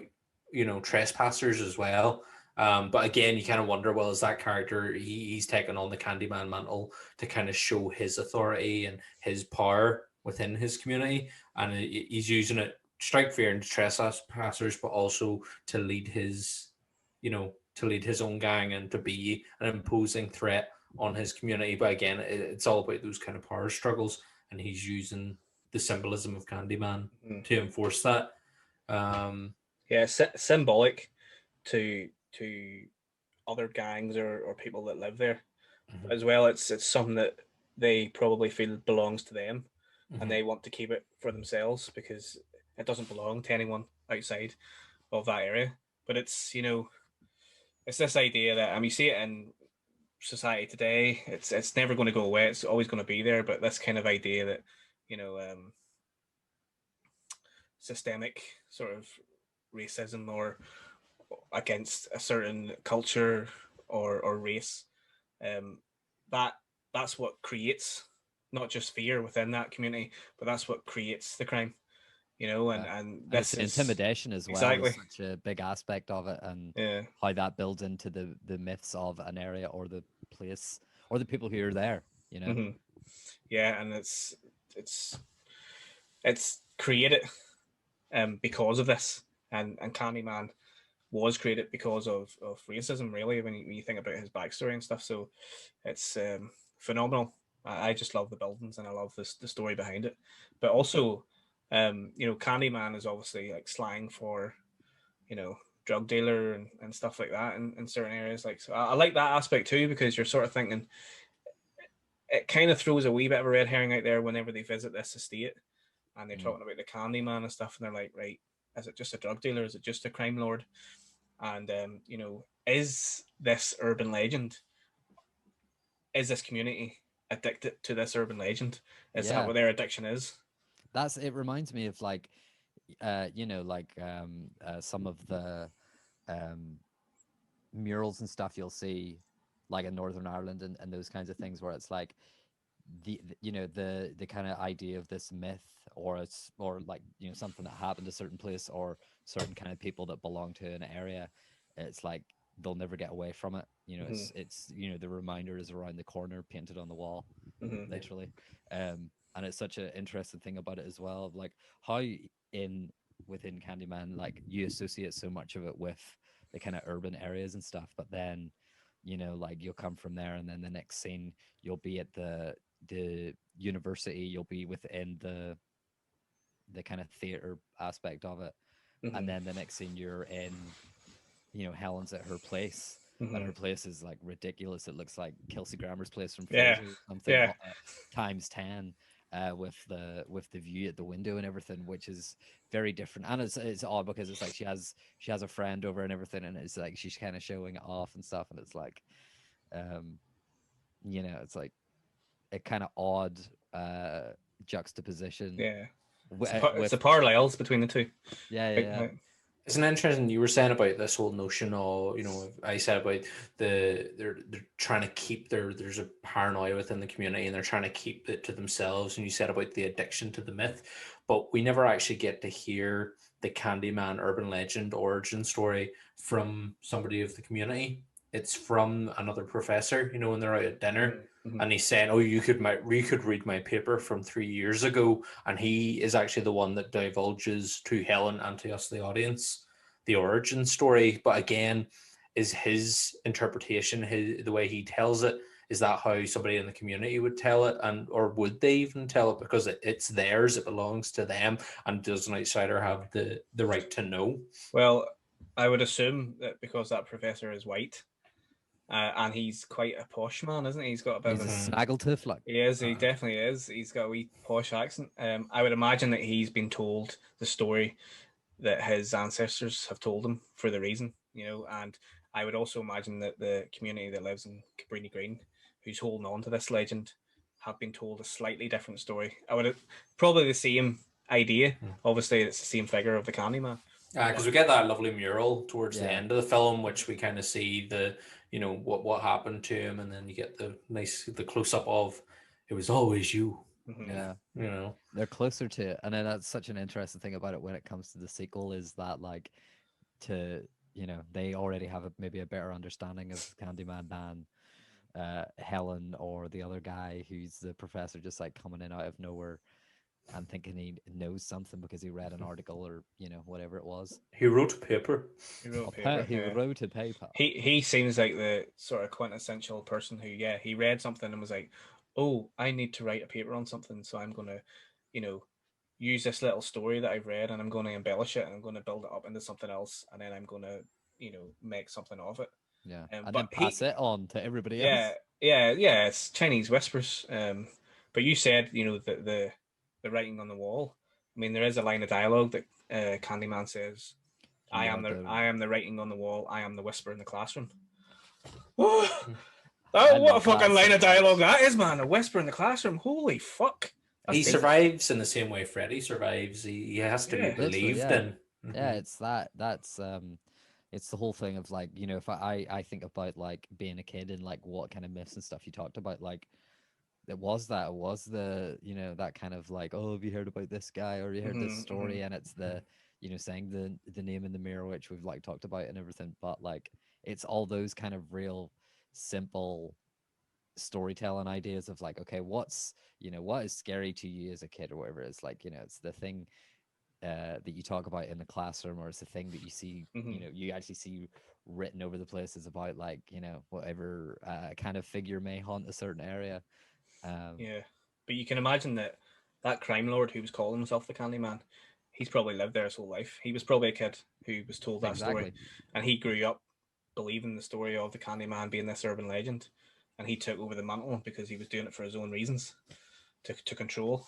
trespassers as well. But again, you kind of wonder, well, is that character, he's taken on the Candyman mantle to kind of show his authority and his power within his community, and he's using it to strike fear into trespassers, but also to lead his own gang and to be an imposing threat on his community. But again, it's all about those kind of power struggles, and he's using the symbolism of Candyman to enforce that. Yeah, symbolic to other gangs or people that live there as well. It's something that they probably feel belongs to them, and they want to keep it for themselves because it doesn't belong to anyone outside of that area. But it's it's this idea that you see it in society today. It's never going to go away. It's always going to be there. But this kind of idea that systemic sort of racism or against a certain culture or race, that's what creates not just fear within that community, but that's what creates the crime, and this is intimidation as well. Exactly. Is such a big aspect of it, and how that builds into the myths of an area or the place or the people who are there, Yeah, and it's created because of this, and Candyman was created because of racism, really, when you think about his backstory and stuff. So it's phenomenal. I just love the buildings, and I love the story behind it. But also, Candyman is obviously like slang for, drug dealer and stuff like that in certain areas. Like, so I like that aspect too, because you're sort of thinking it kind of throws a wee bit of a red herring out there whenever they visit this estate, and they're talking about the Candyman and stuff, and they're like, right, is it just a drug dealer? Is it just a crime lord? And you know, is this urban legend? Is this community addicted to this urban legend? Is that what their addiction is? It reminds me of like, you know, like some of the murals and stuff you'll see like in Northern Ireland and those kinds of things, where it's like you know, the kind of idea of this myth, or like, you know, something that happened to a certain place or certain kind of people that belong to an area. It's like they'll never get away from it. You know, it's you know, the reminder is around the corner, painted on the wall, literally. And it's such an interesting thing about it as well, like how within Candyman, like you associate so much of it with the kind of urban areas and stuff, but then, you know, like you'll come from there, and then the next scene you'll be at the university, you'll be within the kind of theater aspect of it, and then the next scene you're in, you know, Helen's at her place, and her place is like ridiculous. It looks like Kelsey Grammer's place from Frasier or something, times 10. With the view at the window and everything, which is very different, and it's odd because it's like she has a friend over and everything, and it's like she's kind of showing it off and stuff, and it's like, you know, it's like a kind of odd juxtaposition. Yeah, it's the parallels between the two. Yeah. It's an interesting, you were saying about this whole notion of, you know, I said about they're trying to keep there's a paranoia within the community and they're trying to keep it to themselves. And you said about the addiction to the myth, but we never actually get to hear the Candyman urban legend origin story from somebody of the community. It's from another professor, you know, when they're out at dinner. And he's saying, "Oh, you could read my paper from 3 years ago," and he is actually the one that divulges to Helen and to us, the audience, the origin story. But again, is his interpretation, the way he tells it, is that how somebody in the community would tell it, or would they even tell it because it's theirs, it belongs to them, and does an outsider have the right to know? Well, I would assume that because that professor is white. And he's quite a posh man, isn't he? He's got a bit of a snaggletooth, like. He is. He definitely is. He's got a wee posh accent. I would imagine that he's been told the story that his ancestors have told him for the reason, you know. And I would also imagine that the community that lives in Cabrini Green, who's holding on to this legend, have been told a slightly different story. I would probably the same idea. Obviously, it's the same figure of the Candyman. Because we get that lovely mural towards the end of the film, which we kind of see the, you know, what happened to him, and then you get the close up of it was always you. Yeah, you know, they're closer to it, and then that's such an interesting thing about it when it comes to the sequel, is that like, you know, they already have maybe a better understanding of Candyman than Helen or the other guy who's the professor, just like coming in out of nowhere and thinking he knows something because he read an article or, you know, whatever it was. He wrote a paper. He wrote a paper. He seems like the sort of quintessential person who, he read something and was like, oh, I need to write a paper on something, so I'm going to, you know, use this little story that I've read and I'm going to embellish it and I'm going to build it up into something else, and then I'm going to, you know, make something of it. Yeah, and then pass it on to everybody else. Yeah, it's Chinese whispers. But you said, you know, the writing on the wall. I mean, there is a line of dialogue that Candyman says, I am the writing on the wall, I am the whisper in the classroom. What a fucking line of dialogue that is, man. A whisper in the classroom. Holy fuck. He survives in the same way Freddy survives. He has to be believed in. Yeah, it's it's the whole thing of like, you know, if I think about like being a kid and like what kind of myths and stuff you talked about, like it was the, you know, that kind of like, oh, have you heard about this guy, or you heard this story, and it's the, you know, saying the name in the mirror, which we've like talked about and everything, but like it's all those kind of real simple storytelling ideas of like, okay, what's, you know, what is scary to you as a kid or whatever. It's like, you know, it's the thing that you talk about in the classroom, or it's the thing that you see, you know, you actually see written over the place is about like, you know, whatever kind of figure may haunt a certain area. But you can imagine that crime lord who was calling himself the Candyman, he's probably lived there his whole life. He was probably a kid who was told that story, and he grew up believing the story of the Candyman being this urban legend, and he took over the mantle because he was doing it for his own reasons, to control.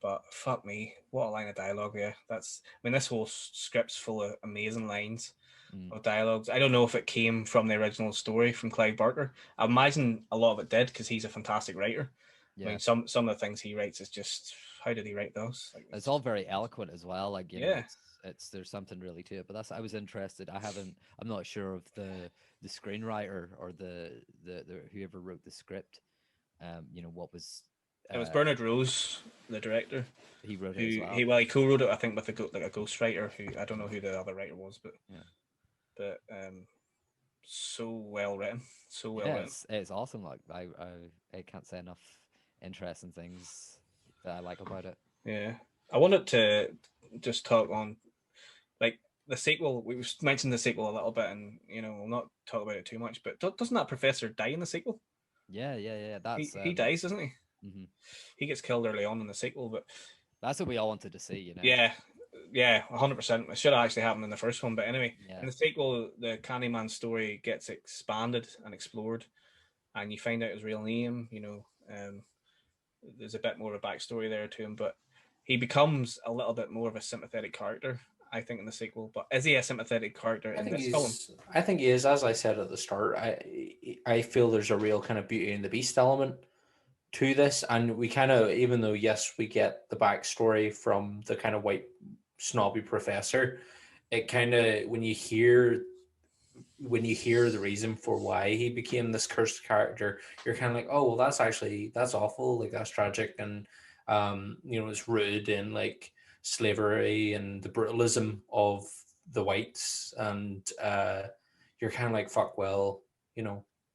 But fuck me, what a line of dialogue! Yeah, that's. I mean, this whole script's full of amazing lines Mm. of dialogues. I don't know if it came from the original story from Clive Barker. I imagine a lot of it did because he's a fantastic writer. I Yeah, mean, some of the things he writes is just how did he write those? Like, it's all very eloquent as well. Like, you know, yeah, it's there's something really to it. But that's I was interested. I'm not sure of the screenwriter or the whoever wrote the script. You know, what was it was uh Bernard Rose, the director, he wrote it as who well. he co-wrote it, I think, with like a ghostwriter who I don't know who the other writer was, Yeah. but so well written, so well Yeah, written. it's awesome. Like I can't say enough interesting things that I like about it. Yeah, I wanted to just talk on like the sequel. We mentioned the sequel a little bit, and we'll not talk about it too much. But doesn't that professor die in the sequel? Yeah. He dies, doesn't he? Mhm. He gets killed early on in the sequel, but That's what we all wanted to see, you know. yeah, yeah, 100%. It should have actually happened in the first one, but anyway, Yeah. in the sequel, the Candyman story gets expanded and explored, and you find out his real name. There's a bit more of a backstory there to him, but he becomes a little bit more of a sympathetic character, I think, in the sequel. But is he a sympathetic character in this film? I think he is. As I said at the start, I feel there's a real kind of Beauty and the Beast element to this, and we kind of, even though yes, we get the backstory from the kind of white snobby professor, it kind of when you hear the reason for why he became this cursed character, you're kind of like, oh well, that's awful, like that's tragic, and it's rooted in like slavery and the brutalism of the whites, and you're kind of like, fuck, well,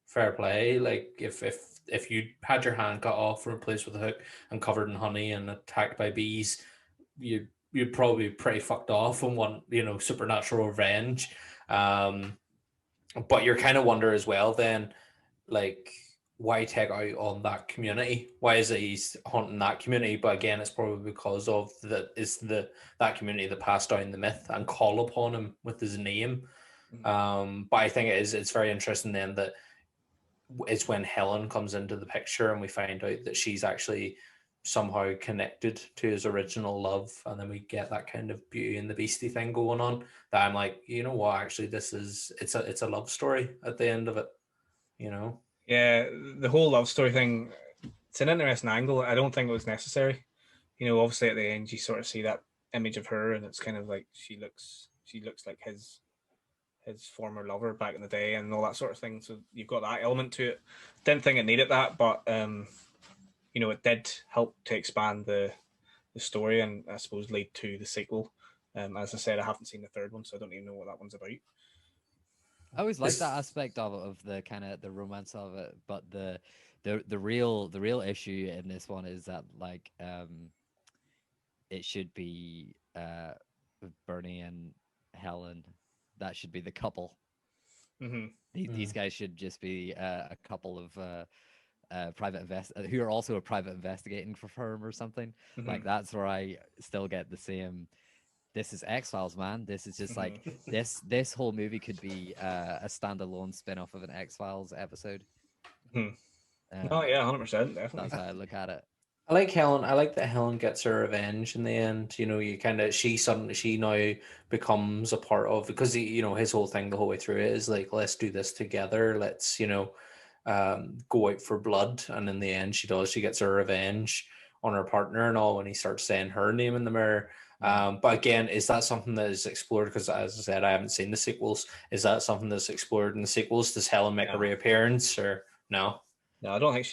fair play. Like if you had your hand cut off, replaced with a hook, and covered in honey, and attacked by bees, you'd probably be pretty fucked off and want supernatural revenge. Um, but you're kind of wonder as well then, like, why take out on that community? Why is it he's haunting that community? But again, it's probably because of that community that passed down the myth and call upon him with his name. But I think it's very interesting then that it's when Helen comes into the picture and we find out that she's actually somehow connected to his original love, and then we get that kind of Beauty and the Beastie thing going on, that I'm like, you know what, actually it's a love story at the end of it, you know. Yeah, the whole love story thing, it's an interesting angle. I don't think it was necessary. Obviously at the end you sort of see that image of her, and it's kind of like she looks like his former lover back in the day and all that sort of thing. So you've got that element to it. Didn't think it needed that, but it did help to expand the story and I suppose lead to the sequel. As I said, I haven't seen the third one, so I don't even know what that one's about. I always like that aspect of the kind of the romance of it, but the real issue in this one is that like it should be Bernie and Helen, that should be the couple. Mm-hmm. These guys should just be a couple of who are also a private investigating firm or something. Mm-hmm. Like that's where I still get the same. This is X-Files, man. This is just like this whole movie could be a standalone spin-off of an X-Files episode. Oh yeah, 100%, definitely. That's how I look at it. I like Helen. I like that Helen gets her revenge in the end. You kind of she now becomes a part of, because his whole thing the whole way through it is like, let's do this together. Let's go out for blood. And in the end, she gets her revenge on her partner and all when he starts saying her name in the mirror. But again, is that something that is explored? Because as I said, I haven't seen the sequels. Is that something that's explored in the sequels? Does Helen make a reappearance or no? No, I don't think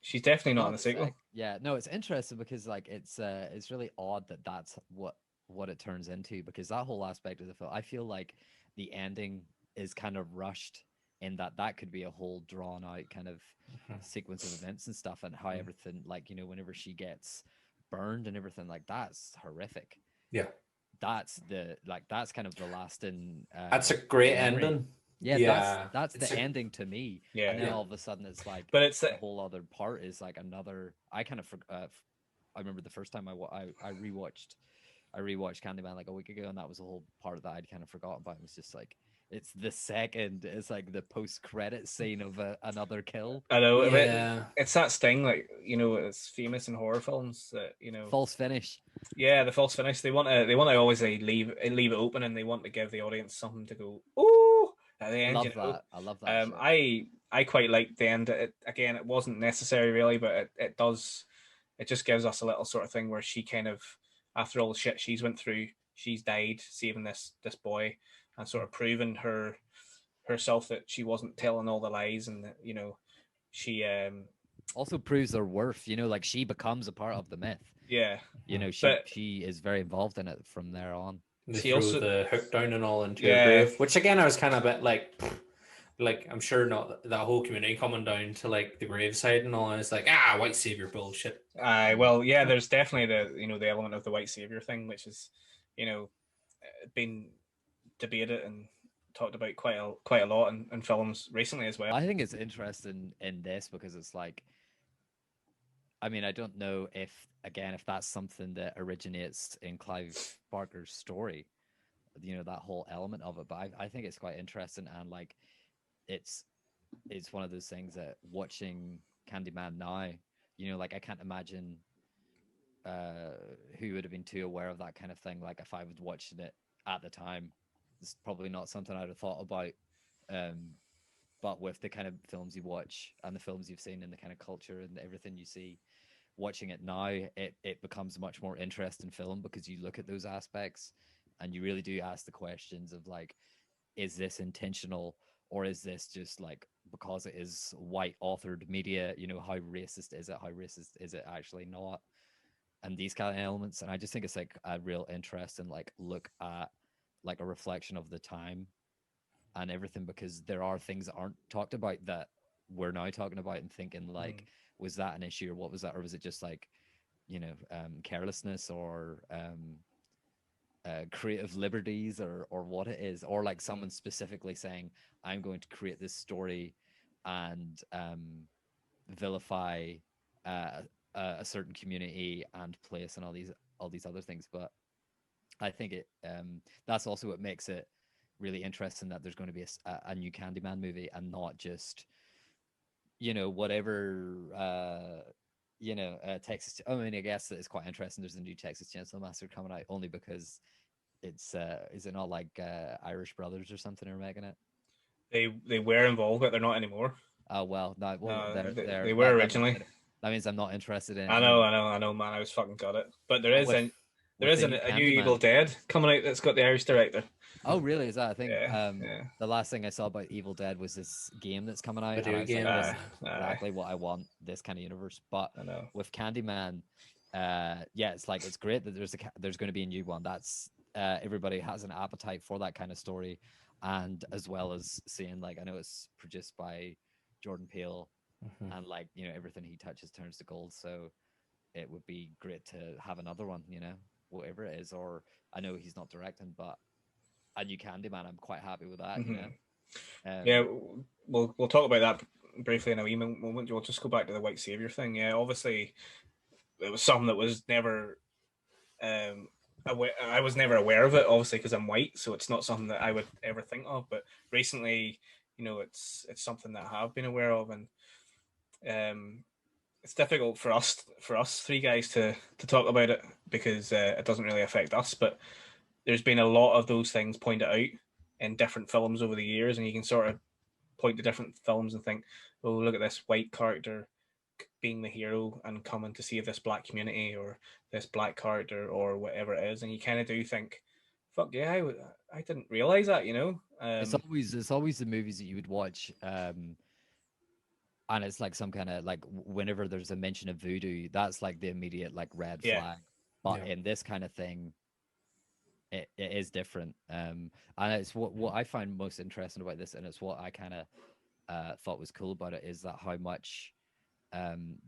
she's definitely not in the sequel. Yeah, no, it's interesting because like it's really odd that that's what it turns into, because that whole aspect of the film, I feel like the ending is kind of rushed in that could be a whole drawn out kind of sequence of events and stuff, and how everything, like, whenever she gets burned and everything, like that's horrific. Yeah, that's kind of the lasting that's a great memory. ending. Yeah, that's the ending to me. Yeah, and then all of a sudden it's like, but it's the whole other part is like another. I kind of I remember the first time I rewatched Candyman like a week ago, and that was a whole part that I'd kind of forgotten about. It was just like it's the second. It's like the post-credit scene of another kill. I know. Yeah. It's that thing, like, it's famous in horror films that False finish. yeah, the false finish. They want to always leave it open, and they want to give the audience something to go, oh, at the I end. love that. I love that shit. I quite like the end. Again, it wasn't necessary really, but it does. It just gives us a little sort of thing where she kind of, after all the shit she's went through, she's died saving this boy, and sort of proving herself that she wasn't telling all the lies, and that she Also proves their worth. Like she becomes a part of the myth. yeah. But She is very involved in it from there on. They she throw also the hook down and all into her yeah. grave, which again I was kind of a bit like I'm sure not that whole community coming down to like the graveside and all, and it's like white savior bullshit. Well, yeah, there's definitely the element of the white savior thing, which is been debated and talked about quite a lot in films recently as well. I think it's interesting in this because it's like, I mean, I don't know if that's something that originates in Clive Barker's story, that whole element of it. But I think it's quite interesting, and like, it's one of those things that watching Candyman now, like I can't imagine who would have been too aware of that kind of thing. Like if I was watching it at the time, it's probably not something I'd have thought about. But with the kind of films you watch and the films you've seen and the kind of culture and everything you see, watching it now, it becomes a much more interesting film because you look at those aspects and you really do ask the questions of like, is this intentional or is this just like because it is white authored media, how racist is it? How racist is it actually not? And these kind of elements. And I just think it's like a real interesting like look at like a reflection of the time and everything, because there are things that aren't talked about that we're now talking about and thinking like, was that an issue or what was that? Or was it just like, carelessness or creative liberties or what it is, or like someone specifically saying, I'm going to create this story and vilify a certain community and place and all these other things. But I think that's also what makes it really interesting that there's going to be a new Candyman movie and not just whatever Texas. I mean, I guess that it's quite interesting. There's a new Texas Chainsaw Massacre coming out only because it's is it not like Irish Brothers or something are making it? They were involved, but they're not anymore. Oh well, no, they were originally. That means I'm not interested in it. I know, man. I was fucking got it. But there is a new Evil Dead coming out that's got the Irish director. Oh, really? Is that? I think yeah. The last thing I saw about Evil Dead was this game that's coming out. Video game. Like, this is exactly what I want, this kind of universe. But with Candyman, it's like it's great that there's going to be a new one. That's everybody has an appetite for that kind of story, and as well as seeing like I know it's produced by Jordan Peele, and like everything he touches turns to gold. So it would be great to have another one, whatever it is. Or I know he's not directing, but a new Candyman, I'm quite happy with that. Yeah, we'll talk about that briefly in a wee moment. We'll just go back to the white savior thing. Yeah, obviously it was something that was never I was never aware of it, obviously, because I'm white, so it's not something that I would ever think of. But recently, it's something that I have been aware of, and it's difficult for us three guys to talk about it because it doesn't really affect us. But there's been a lot of those things pointed out in different films over the years, and you can sort of point to different films and think, oh, look at this white character being the hero and coming to save this black community or this black character or whatever it is, and you kind of do think, fuck yeah, I didn't realize that. It's always the movies that you would watch, and it's like some kind of like whenever there's a mention of voodoo, that's like the immediate like red flag. But in this kind of thing, it is different, and it's what I find most interesting about this, and it's what I kind of thought was cool about it, is that how much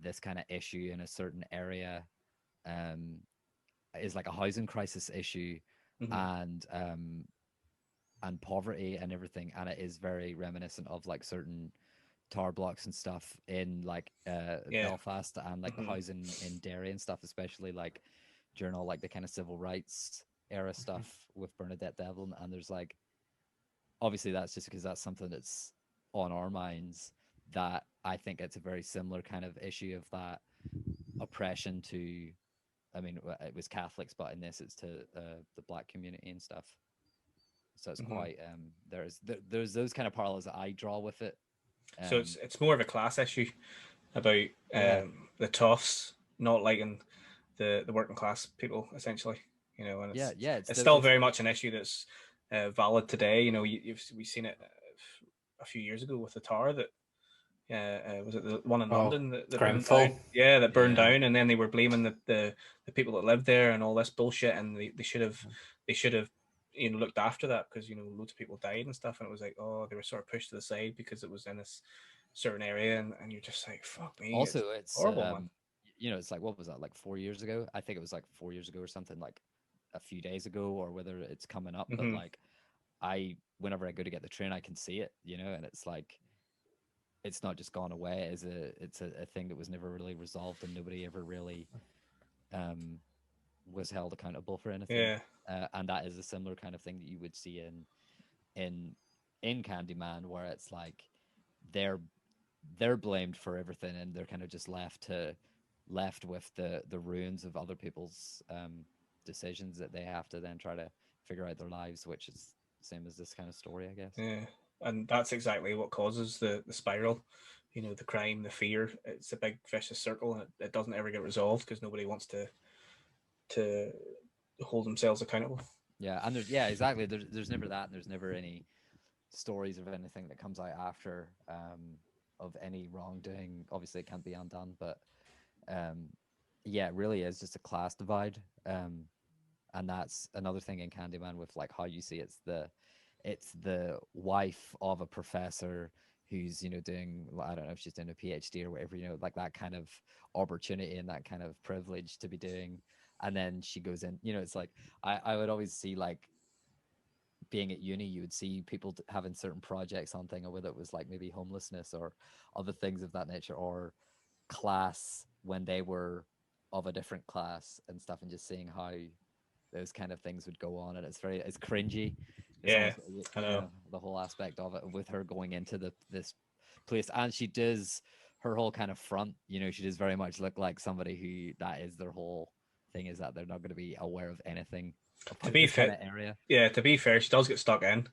this kind of issue in a certain area is like a housing crisis issue, and poverty and everything, and it is very reminiscent of like certain tower blocks and stuff in like Belfast, and like the housing in Derry and stuff, especially like during all like the kind of civil rights era stuff with Bernadette Devlin. And there's like obviously that's just because that's something that's on our minds. That I think it's a very similar kind of issue of that oppression to, I mean, it was Catholics, but in this it's to the black community and stuff. So it's quite there's those kind of parallels that I draw with it. So it's more of a class issue about the toughs not liking the working class people, essentially. You know, and it's still very much an issue that's valid today. You know, we've seen it a few years ago with the tower that was it the one in London that burned down? Yeah, that burned down, and then they were blaming the people that lived there and all this bullshit, and they should have you know looked after that because you know loads of people died and stuff, and it was like, oh, they were sort of pushed to the side because it was in this certain area, and you're just like, fuck me. Also, it's horrible, man. You know, it's like, what was that, like 4 years ago? I think it was like 4 years ago or something, like a few days ago, or whether it's coming up. But like, whenever I go to get the train, I can see it, you know, and it's like, it's not just gone away. It's a thing that was never really resolved, and nobody ever really was held accountable for anything. Yeah. And that is a similar kind of thing that you would see in Candyman, where it's like they're blamed for everything, and they're kind of just left with the ruins of other people's decisions that they have to then try to figure out their lives, which is the same as this kind of story, I guess. Yeah, and that's exactly what causes the spiral. You know, the crime, the fear. It's a big vicious circle, and it doesn't ever get resolved because nobody wants to hold themselves accountable. Yeah, and exactly. There's never that, and there's never any stories of anything that comes out after of any wrongdoing. Obviously, it can't be undone, but yeah, it really is just a class divide. And that's another thing in Candyman with like how you see it's the wife of a professor who's, you know, doing, I don't know if she's doing a PhD or whatever, you know, like that kind of opportunity and that kind of privilege to be doing. And then she goes in, you know, it's like, I would always see, like, being at uni, you would see people having certain projects on thing, or whether it was like maybe homelessness or other things of that nature, or class when they were of a different class and stuff, and just seeing how those kind of things would go on. And it's cringy. It's almost, I know. the whole aspect of it with her going into this place, and she does her whole kind of front, you know, she does very much look like somebody who, that is their whole thing, is that they're not going to be aware of anything to be fair, kind of area. Yeah, to be fair, she does get stuck in.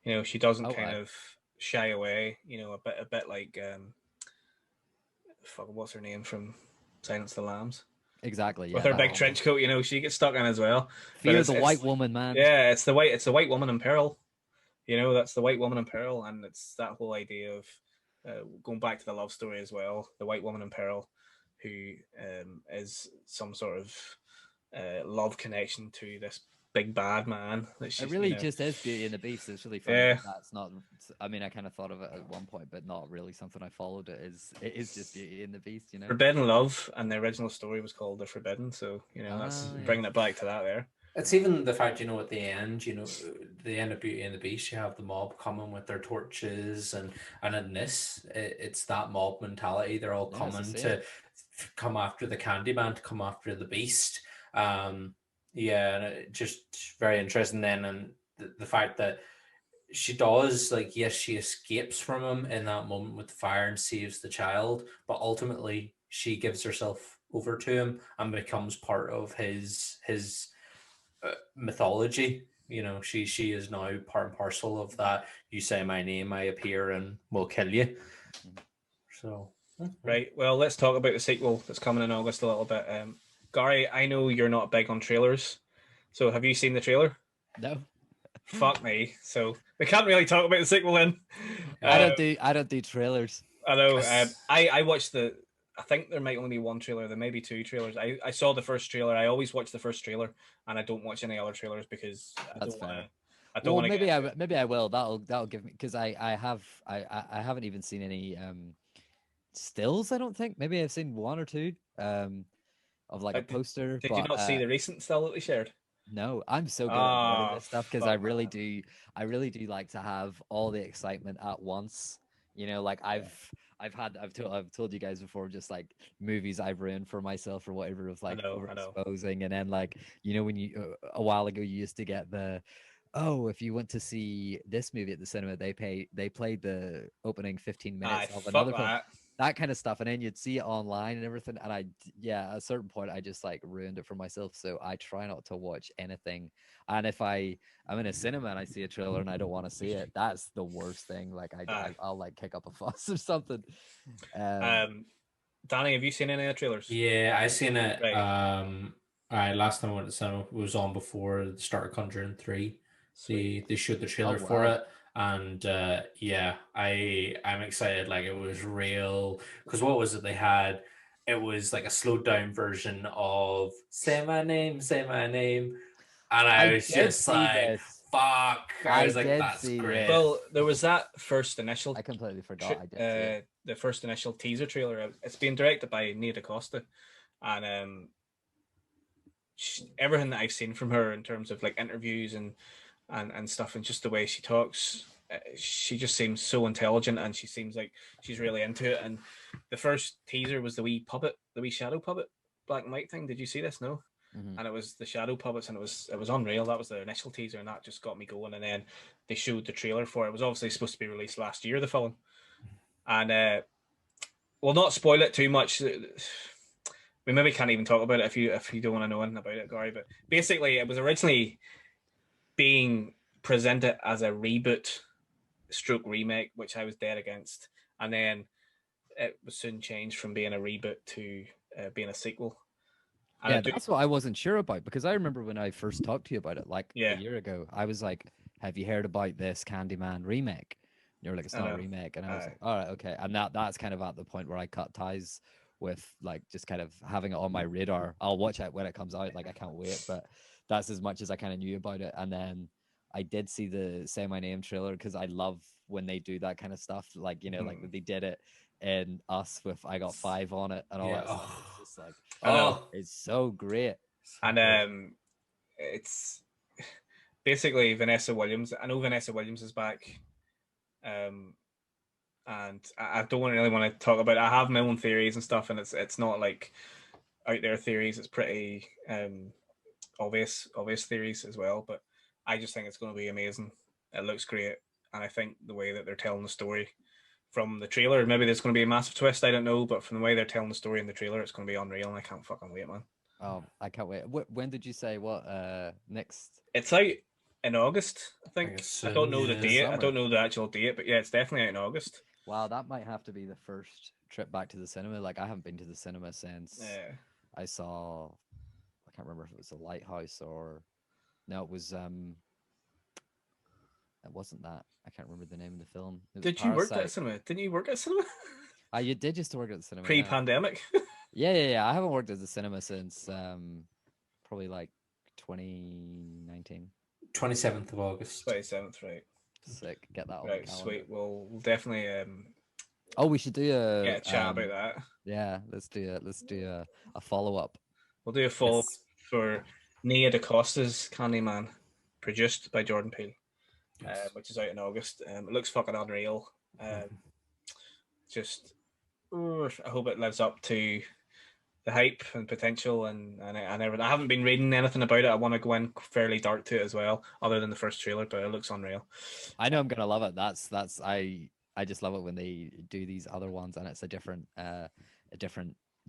You know, she doesn't of shy away. You know, a bit like what's her name from Silence of the Lambs? Exactly. With her big trench coat, you know, she gets stuck in as well. Fear the white woman, man. Yeah, it's the white woman in peril. You know, that's the white woman in peril, and it's that whole idea of going back to the love story as well. The white woman in peril, who is some sort of love connection to this big bad man. It really just is Beauty and the Beast. It's really funny. Yeah. That's not. I mean, I kind of thought of it at one point, but not really something I followed. It is just Beauty and the Beast. You know, Forbidden Love, and the original story was called The Forbidden. So you know, that's bringing it back to that there. It's even the fact, you know, at the end, you know, the end of Beauty and the Beast, you have the mob coming with their torches, and in this, it's that mob mentality. They're all coming to come after the Candyman, to come after the Beast. Yeah, and just very interesting then, and the fact that she does, like, yes, she escapes from him in that moment with the fire and saves the child, but ultimately she gives herself over to him and becomes part of his mythology. You know, she is now part and parcel of that. You say my name, I appear, and we'll kill you. So right, well, let's talk about the sequel that's coming in August a little bit. Gary, I know you're not big on trailers, so have you seen the trailer? No. Fuck me. So we can't really talk about the sequel then. I don't do trailers. I know. I watched I think there might only be one trailer. There may be two trailers. I saw the first trailer. I always watch the first trailer, and I don't watch any other trailers because I don't want to. Maybe I will. That'll give me, because I haven't even seen any stills. I don't think. Maybe I've seen one or two of like a poster. Did you not see the recent still that they shared? No, I'm so good at this stuff because I really do like to have all the excitement at once. You know, like I've told you guys before, just like movies I've ruined for myself or whatever, of like overexposing, and then, like, you know, when you a while ago you used to get the oh, if you went to see this movie at the cinema, they played the opening 15 minutes of fuck another film. that. That kind of stuff, and then you'd see it online and everything. And yeah, at a certain point, I just like ruined it for myself. So I try not to watch anything. And if I'm in a cinema and I see a trailer and I don't want to see it, that's the worst thing. Like I'll like kick up a fuss or something. Danny, have you seen any of the trailers? Yeah, I seen it. Right. Last time I went to cinema was on before the start of Conjuring 3. Sweet. They showed the trailer for wow. it, and yeah, I'm excited. Like it was real. Because what was it they had? It was like a slowed down version of "Say My Name, Say My Name," and I was did just see like, this. "Fuck!" I was like, did "That's see great." this. Well, there was that first initial I completely forgot. I did see it. the first initial teaser trailer. It's being directed by Nia DaCosta, and everything that I've seen from her in terms of like interviews and stuff, and just the way she talks, she just seems so intelligent, and she seems like she's really into it. And the first teaser was the wee shadow puppet, black and white thing. Did you see this? No. Mhm. And it was the shadow puppets, and it was unreal. That was the initial teaser, and that just got me going. And then they showed the trailer for it. It was obviously supposed to be released last year, the film, and we'll not spoil it too much. We maybe can't even talk about it if you don't want to know anything about it, Gary. But basically, it was originally being presented as a reboot stroke remake, which I was dead against, and then it was soon changed from being a reboot to being a sequel. And Yeah, that's what I wasn't sure about, because I remember when I first talked to you about it, like Yeah. a year ago, I was like, "Have you heard about this Candyman remake?" And you were like, "It's not a remake," and I was like, "All right, okay." And that's kind of at the point where I cut ties with like just kind of having it on my radar. I'll watch it when it comes out, like I can't wait, but that's as much as I kind of knew about it. And then I did see the Say My Name trailer, because I love when they do that kind of stuff, like like when they did it in Us with I Got Five on it and all Yeah. that stuff. It's just like, I know. it's so great. And it's basically Vanessa Williams. I know Vanessa Williams is back, and I don't really want to talk about it. I have my own theories and stuff, and it's not like out there theories. It's pretty obvious theories as well. But I just think it's going to be amazing. It looks great, and I think the way that they're telling the story from the trailer, maybe there's going to be a massive twist. I don't know, but from the way they're telling the story in the trailer, it's going to be unreal, and I can't fucking wait, man. Oh, I can't wait. When did you say what next? It's out in August, I think. I don't know the yeah. date. I Summer. don't know the actual date, but yeah, it's definitely out in August. Wow, that might have to be the first trip back to the cinema. Like I haven't been to the cinema since Yeah. I saw, I can't remember if it was The Lighthouse or no, it wasn't that. I can't remember the name of the film. It was Did you work at a Parasite. cinema? Didn't you work at a cinema? You did just work at the cinema. Pre-pandemic. Yeah. I haven't worked at the cinema since probably like 2019. 27th of August. 27th, right? Sick. Get that on the Right, calendar. sweet. Well, we'll definitely Oh, we should do a get a chat about that. Yeah, let's do a follow up. We'll do a follow Yes. for Nia DaCosta's Candyman, produced by Jordan Peele, which is out in August. It looks fucking unreal. Just, I hope it lives up to the hype and potential and everything. I haven't been reading anything about it. I want to go in fairly dark to it as well, other than the first trailer, but it looks unreal. I know I'm gonna love it. That's I just love it when they do these other ones and it's a different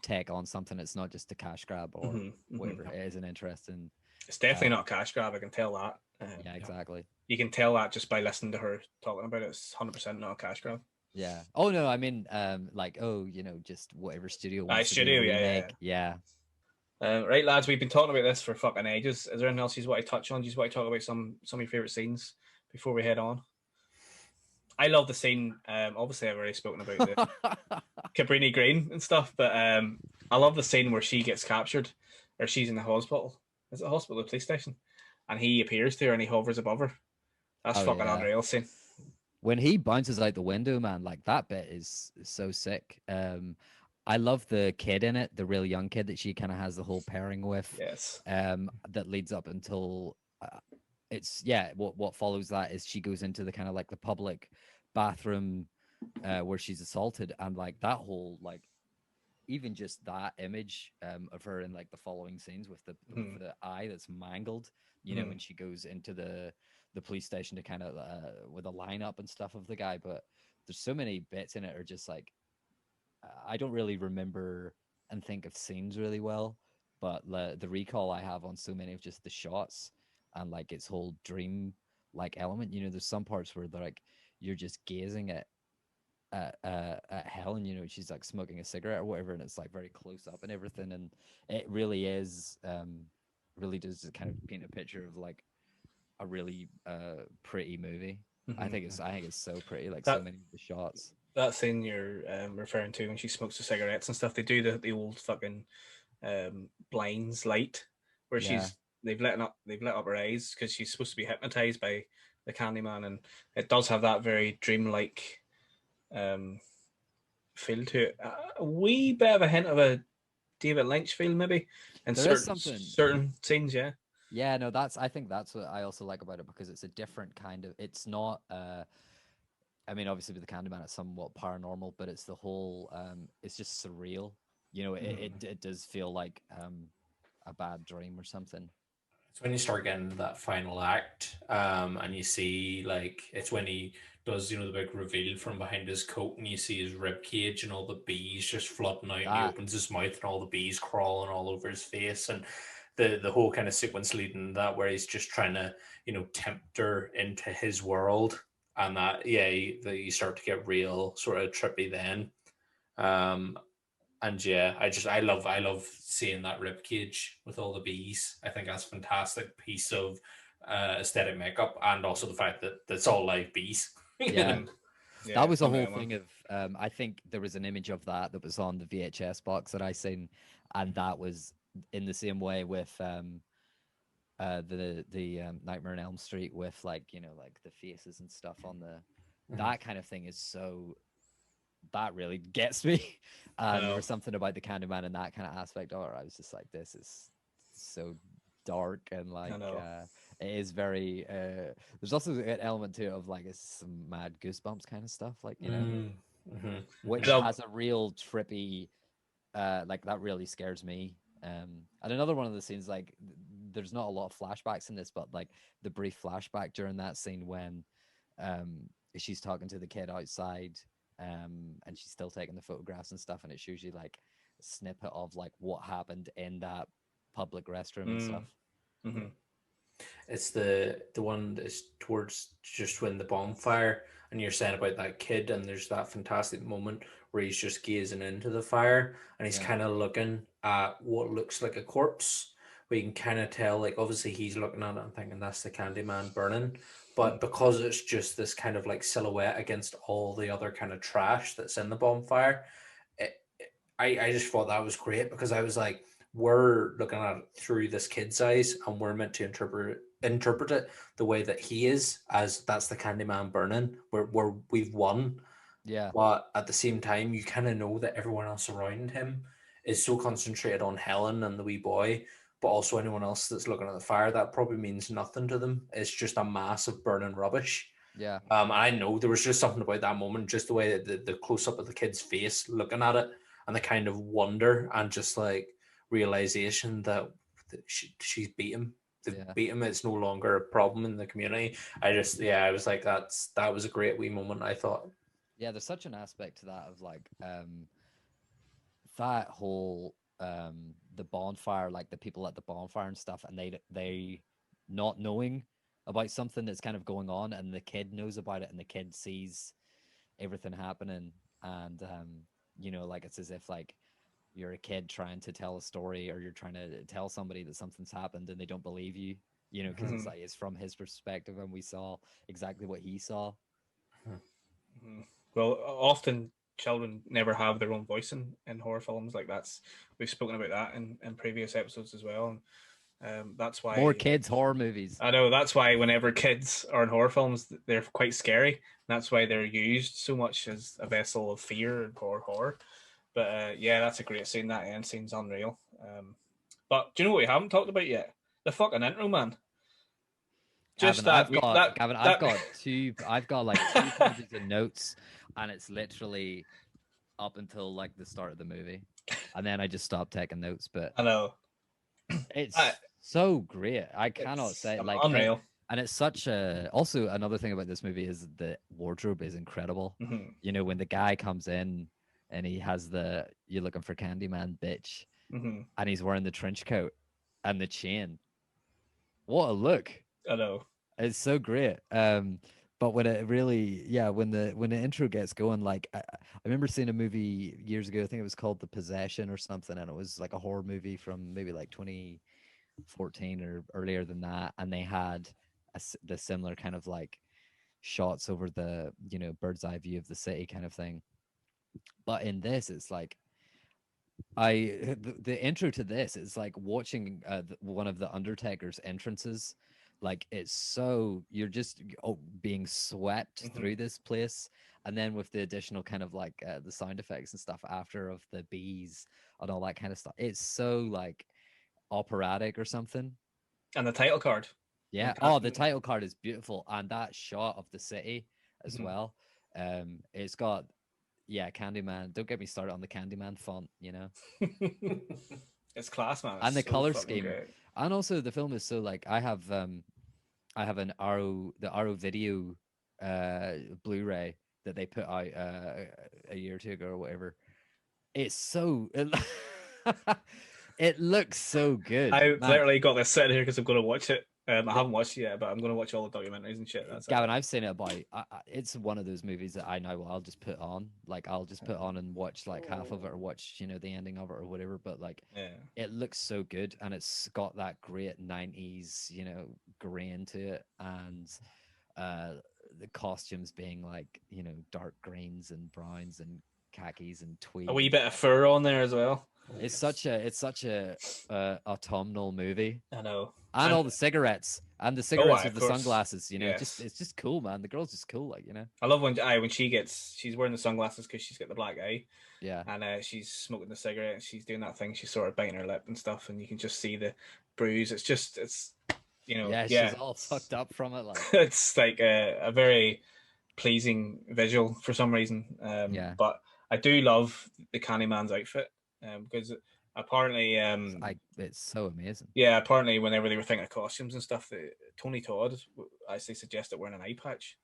take on something. It's not just a cash grab or whatever. It is an interesting. It's definitely not a cash grab. I can tell that. Yeah, exactly. You can tell that just by listening to her talking about it. It's 100% not a cash grab. Yeah. Oh no, I mean, like, just whatever studio wants to do studio, a remake. Yeah. Right, lads, we've been talking about this for fucking ages. Is there anything else you want to touch on? Do you want to talk about some of your favorite scenes before we head on? I love the scene. Obviously, I've already spoken about the Cabrini Green and stuff, but I love the scene where she gets captured, or she's in the hospital. Is it a hospital or police station? And he appears to her and he hovers above her. That's fucking unreal scene. When he bounces out the window, man, like that bit is so sick. I love the kid in it, the real young kid that she kind of has the whole pairing with. Yes. That leads up until what follows that is she goes into the kind of like the public bathroom where she's assaulted, and like that whole like even just that image of her in like the following scenes with the eye that's mangled, you know, when she goes into the police station to kind of with a lineup and stuff of the guy. But there's so many bits in it are just like I don't really remember and think of scenes really well, but the recall I have on so many of just the shots and like its whole dream like element. You know, there's some parts where they're like you're just gazing at Helen, you know, she's like smoking a cigarette or whatever, and it's like very close up and everything, and it really is really does kind of paint a picture of like a really pretty movie. I think it's so pretty, like so many of the shots. That scene you're referring to when she smokes the cigarettes and stuff, they do the old fucking blinds light where they've lit up her eyes because she's supposed to be hypnotized by the Candyman, and it does have that very dreamlike feel to it. A wee bit of a hint of a David Lynch feel, maybe, in certain scenes. Yeah, no, I think that's what I also like about it, because it's a different kind of. It's not. I mean, obviously with the Candyman, it's somewhat paranormal, but it's the whole. It's just surreal. You know, it does feel like a bad dream or something. It's when you start getting that final act, and you see like it's when he does, you know, the big reveal from behind his coat, and you see his rib cage and all the bees just flooding out, and he opens his mouth and all the bees crawling all over his face, and the whole kind of sequence leading that where he's just trying to, you know, tempt her into his world, and that you start to get real sort of trippy then. And yeah, I love seeing that rib cage with all the bees. I think that's a fantastic piece of aesthetic makeup, and also the fact that it's all live bees. Yeah. That was the whole thing of I think there was an image of that was on the VHS box that I seen, and that was in the same way with the Nightmare on Elm Street, with like, you know, like the faces and stuff on the that kind of thing is so. That really gets me. There was something about the Candyman and that kind of aspect. I was just like, this is so dark, and like it is very. There's also an element to it of like it's some mad goosebumps kind of stuff, like, you know, which has a real trippy. Like that really scares me. And another one of the scenes, like there's not a lot of flashbacks in this, but like the brief flashback during that scene when she's talking to the kid outside. And she's still taking the photographs and stuff, and it shows you like a snippet of like what happened in that public restroom and stuff. It's the one that's towards just when the bonfire, and you're saying about that kid, and there's that fantastic moment where he's just gazing into the fire, and he's kind of looking at what looks like a corpse, where you can kind of tell, like, obviously he's looking at it and thinking that's the Candyman burning, but because it's just this kind of like silhouette against all the other kind of trash that's in the bonfire, I just thought that was great, because I was like, we're looking at it through this kid's eyes, and we're meant to interpret it the way that he is, as that's the Candyman burning, where we've won. Yeah. But at the same time, you kind of know that everyone else around him is so concentrated on Helen and the wee boy, but also anyone else that's looking at the fire, that probably means nothing to them. It's just a mass of burning rubbish. Yeah. I know there was just something about that moment, just the way that the close up of the kid's face looking at it, and the kind of wonder and just like realization that she's beat him. Beat him. It's no longer a problem in the community. I was like, that was a great wee moment, I thought. Yeah, there's such an aspect to that of like that whole the bonfire, like the people at the bonfire and stuff, and they not knowing about something that's kind of going on, and the kid knows about it, and the kid sees everything happening, and you know, like it's as if like you're a kid trying to tell a story, or you're trying to tell somebody that something's happened and they don't believe you, you know, because it's like it's from his perspective and we saw exactly what he saw. Well, often children never have their own voice in horror films. Like we've spoken about that in previous episodes as well. And that's why more kids horror movies. I know, that's why whenever kids are in horror films, they're quite scary. And that's why they're used so much as a vessel of fear or horror. But yeah, that's a great scene. That end scene's unreal. But do you know what we haven't talked about yet? The fucking intro, man. Just Gavin, I've got two pages of notes, and it's literally up until like the start of the movie. and then I just stopped taking notes. But I know. it's I- so great. I cannot It's say like unreal. and it's such a. Also, another thing about this movie is the wardrobe is incredible. Mhm, You know, when the guy comes in and he has the "you're looking for Candyman, bitch," mhm. and he's wearing the trench coat and the chain. What a look! I know. It's so great. But when it really, yeah, when the intro gets going, like I remember seeing a movie years ago. I think it was called The Possession or something, and it was like a horror movie from maybe like 2014 or earlier than that, and they had the similar kind of like shots over the bird's eye view of the city kind of thing. But in this, it's like the intro to this is like watching one of the Undertaker's entrances. Like it's so you're just being swept Mhm. through this place, and then with the additional kind of like the sound effects and stuff after of the bees and all that kind of stuff, it's so like operatic or something. And the title card. Yeah. Okay. Oh, the title card is beautiful, and that shot of the city as Mhm. well. It's got Candyman. Don't get me started on the Candyman font, It's class, man. and It's the so color fucking scheme, great. and also the film is so like I have an Arrow video Blu-ray that they put out a year or two ago or whatever. It's so it looks so good, I've man. literally got this sitting here because I'm going to watch it. I haven't watched it yet, but I'm going to watch all the documentaries and shit. That's Gavin, I've seen it about. It's one of those movies that I know I'll just put on. Like I'll just put on and watch like half of it or watch the ending of it or whatever. But like Yeah. it looks so good and it's got that great 90s grain to it, and the costumes being like dark greens and browns and khakis and tweed. A wee bit of fur on there as well. It's such a autumnal movie. I know. And all the cigarettes and the cigarettes with of the course. sunglasses, Yes. just it's just cool, man. The girl's just cool, I love when she's wearing the sunglasses because she's got the black eye, yeah. and she's smoking the cigarette and she's doing that thing. She's sort of biting her lip and stuff, and you can just see the bruise. It's She's all fucked up from it, like It's like a very pleasing visual for some reason. Yeah. But I do love the Candyman's outfit because apparently, it's so amazing. yeah, apparently whenever they were thinking of costumes and stuff, Tony Todd actually suggested wearing an eye patch,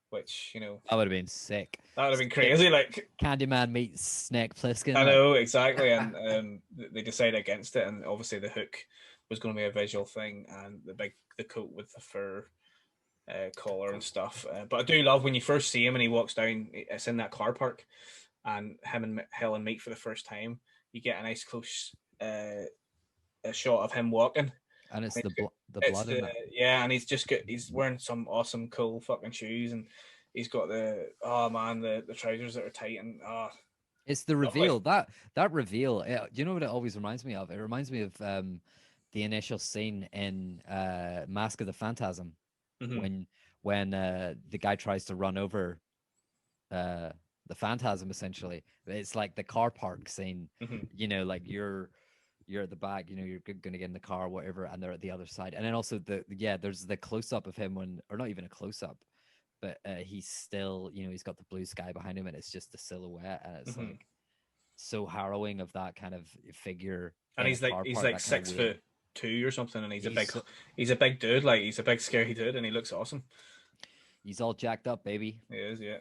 which That would have been sick. that would have been crazy. Like Candyman meets Snake Plissken. I know exactly, and they decided against it, and obviously the hook was going to be a visual thing, and the coat with the fur collar and stuff. But I do love when you first see him and he walks down. It's in that car park, and him and Helen meet for the first time. You get a nice close a shot of him walking, and it's the it's blood in it. yeah, and he's wearing some awesome cool fucking shoes, and he's got the trousers that are tight, and it's the reveal that reveal. You know what it always reminds me of? It reminds me of the initial scene in Mask of the Phantasm. Mm-hmm. when the guy tries to run over the phantasm. Essentially, it's like the car park scene. Mm-hmm. Like you're at the back, you're gonna get in the car or whatever, and they're at the other side. And then also there's the close-up of him or not even a close-up, but he's still, he's got the blue sky behind him and it's just the silhouette, and it's like so harrowing of that kind of figure. And he's like 6'2" or something, and he's a big dude, like he's a big scary dude, and he looks awesome. He's all jacked up, baby. He is, yeah.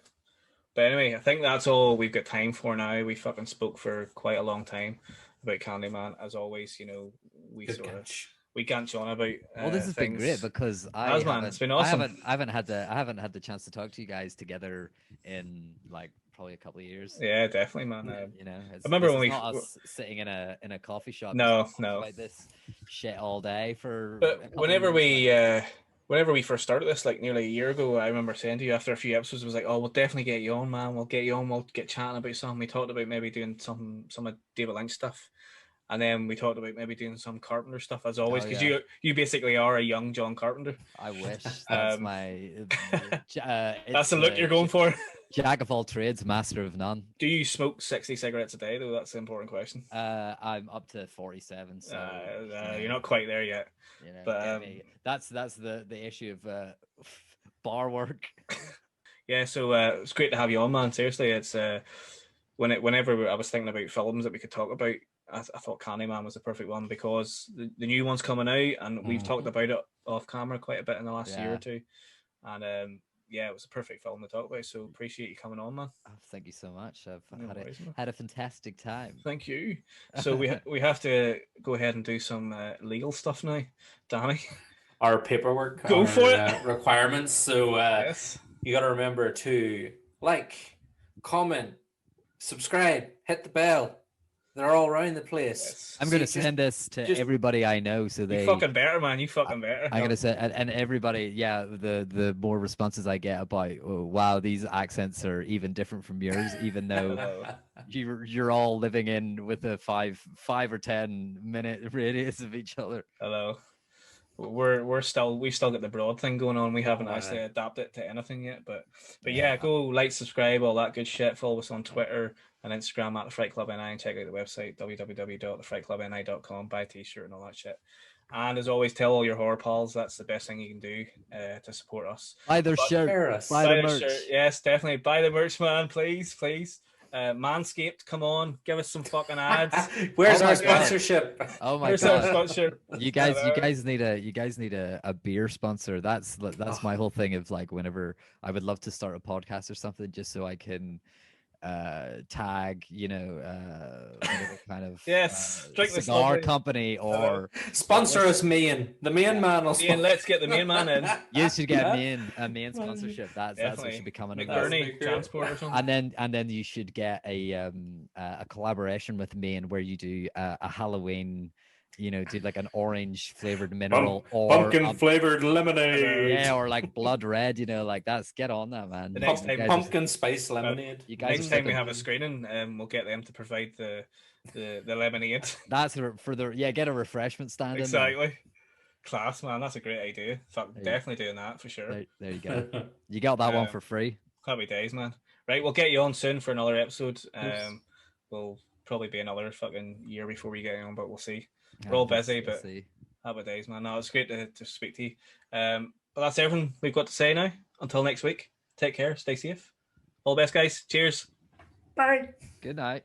But anyway, I think that's all we've got time for now. We fucking spoke for quite a long time about Candyman. As always, we ganch on about. Well, this has been great because it's been awesome. I haven't had the chance to talk to you guys together in like probably a couple of years. Yeah, definitely, man. I remember when not us sitting in a coffee shop. No, like this shit all day for. But whenever we first started this, like nearly a year ago, I remember saying to you after a few episodes, I was like, "Oh, we'll definitely get you on, man. We'll get you on. We'll get chatting about something." We talked about maybe doing some of David Lynch stuff, and then we talked about maybe doing some Carpenter stuff as always, because you basically are a young John Carpenter. I wish that's my. That's the look you're going for. Jack of all trades, master of none. Do you smoke 60 cigarettes a day, though? That's the important question. I'm up to 47, so you're not quite there yet. But that's the issue of bar work. Yeah, so it's great to have you on, man. Seriously, it's whenever I was thinking about films that we could talk about, I thought Candyman was the perfect one because the new one's coming out, and we've talked about it off camera quite a bit in the last year or two, and yeah, it was a perfect film to talk about. So appreciate you coming on, man. Oh, thank you so much. I've No worries, man. had a fantastic time. Thank you. So we have to go ahead and do some legal stuff now, Danny. Our paperwork, Go for it. Requirements. So Yes. you got to remember to like, comment, subscribe, hit the bell. They're all around the place. Yes. I'm going to send this to everybody I know, so they. You fucking better, man. You fucking better. I'm gonna say, and everybody, yeah, the more responses I get about, oh, wow, these accents are even different from yours, even though you're all living in with a 5 or 10 minute radius of each other. Hello. We've still got the broad thing going on. We haven't actually adapted it to anything yet, but yeah, go like, subscribe, all that good shit. Follow us on Twitter and Instagram at the Fright Club NI, and check out the website www.thefrightclubni.com. Buy a t-shirt and all that shit. And as always, tell all your horror pals that's the best thing you can do to support us. Buy their shirt. Buy the merch. Shirt. Yes, definitely buy the merch, man. Please. Manscaped, come on, give us some fucking ads. Where's our sponsorship? Oh my Where's god! our sponsor? You guys need a beer sponsor. That's my whole thing of like, whenever I would love to start a podcast or something, just so I can tag, whatever kind of cigar company or sponsor us, Main. The main man will sponsor. Let's get the main man in. You should get a main sponsorship. That's what should be coming up. McBurney Transport or something. And then you should get a collaboration with Main where you do a Halloween, do like an orange flavored mineral or pumpkin flavored lemonade. Yeah, or like blood red, like that's, get on that, man. The next time, pumpkin spice lemonade. Next time we have a screening, we'll get them to provide the lemonade. That's get a refreshment stand. Exactly. Class, man. That's a great idea. Definitely doing that for sure. There you go. You got that one for free. Happy days, man. Right, we'll get you on soon for another episode. We'll probably be another fucking year before we get on, but we'll see. We're all busy, but happy days, man. No, it's great to speak to you. But that's everything we've got to say now. Until next week, take care, stay safe. All the best, guys. Cheers. Bye. Good night.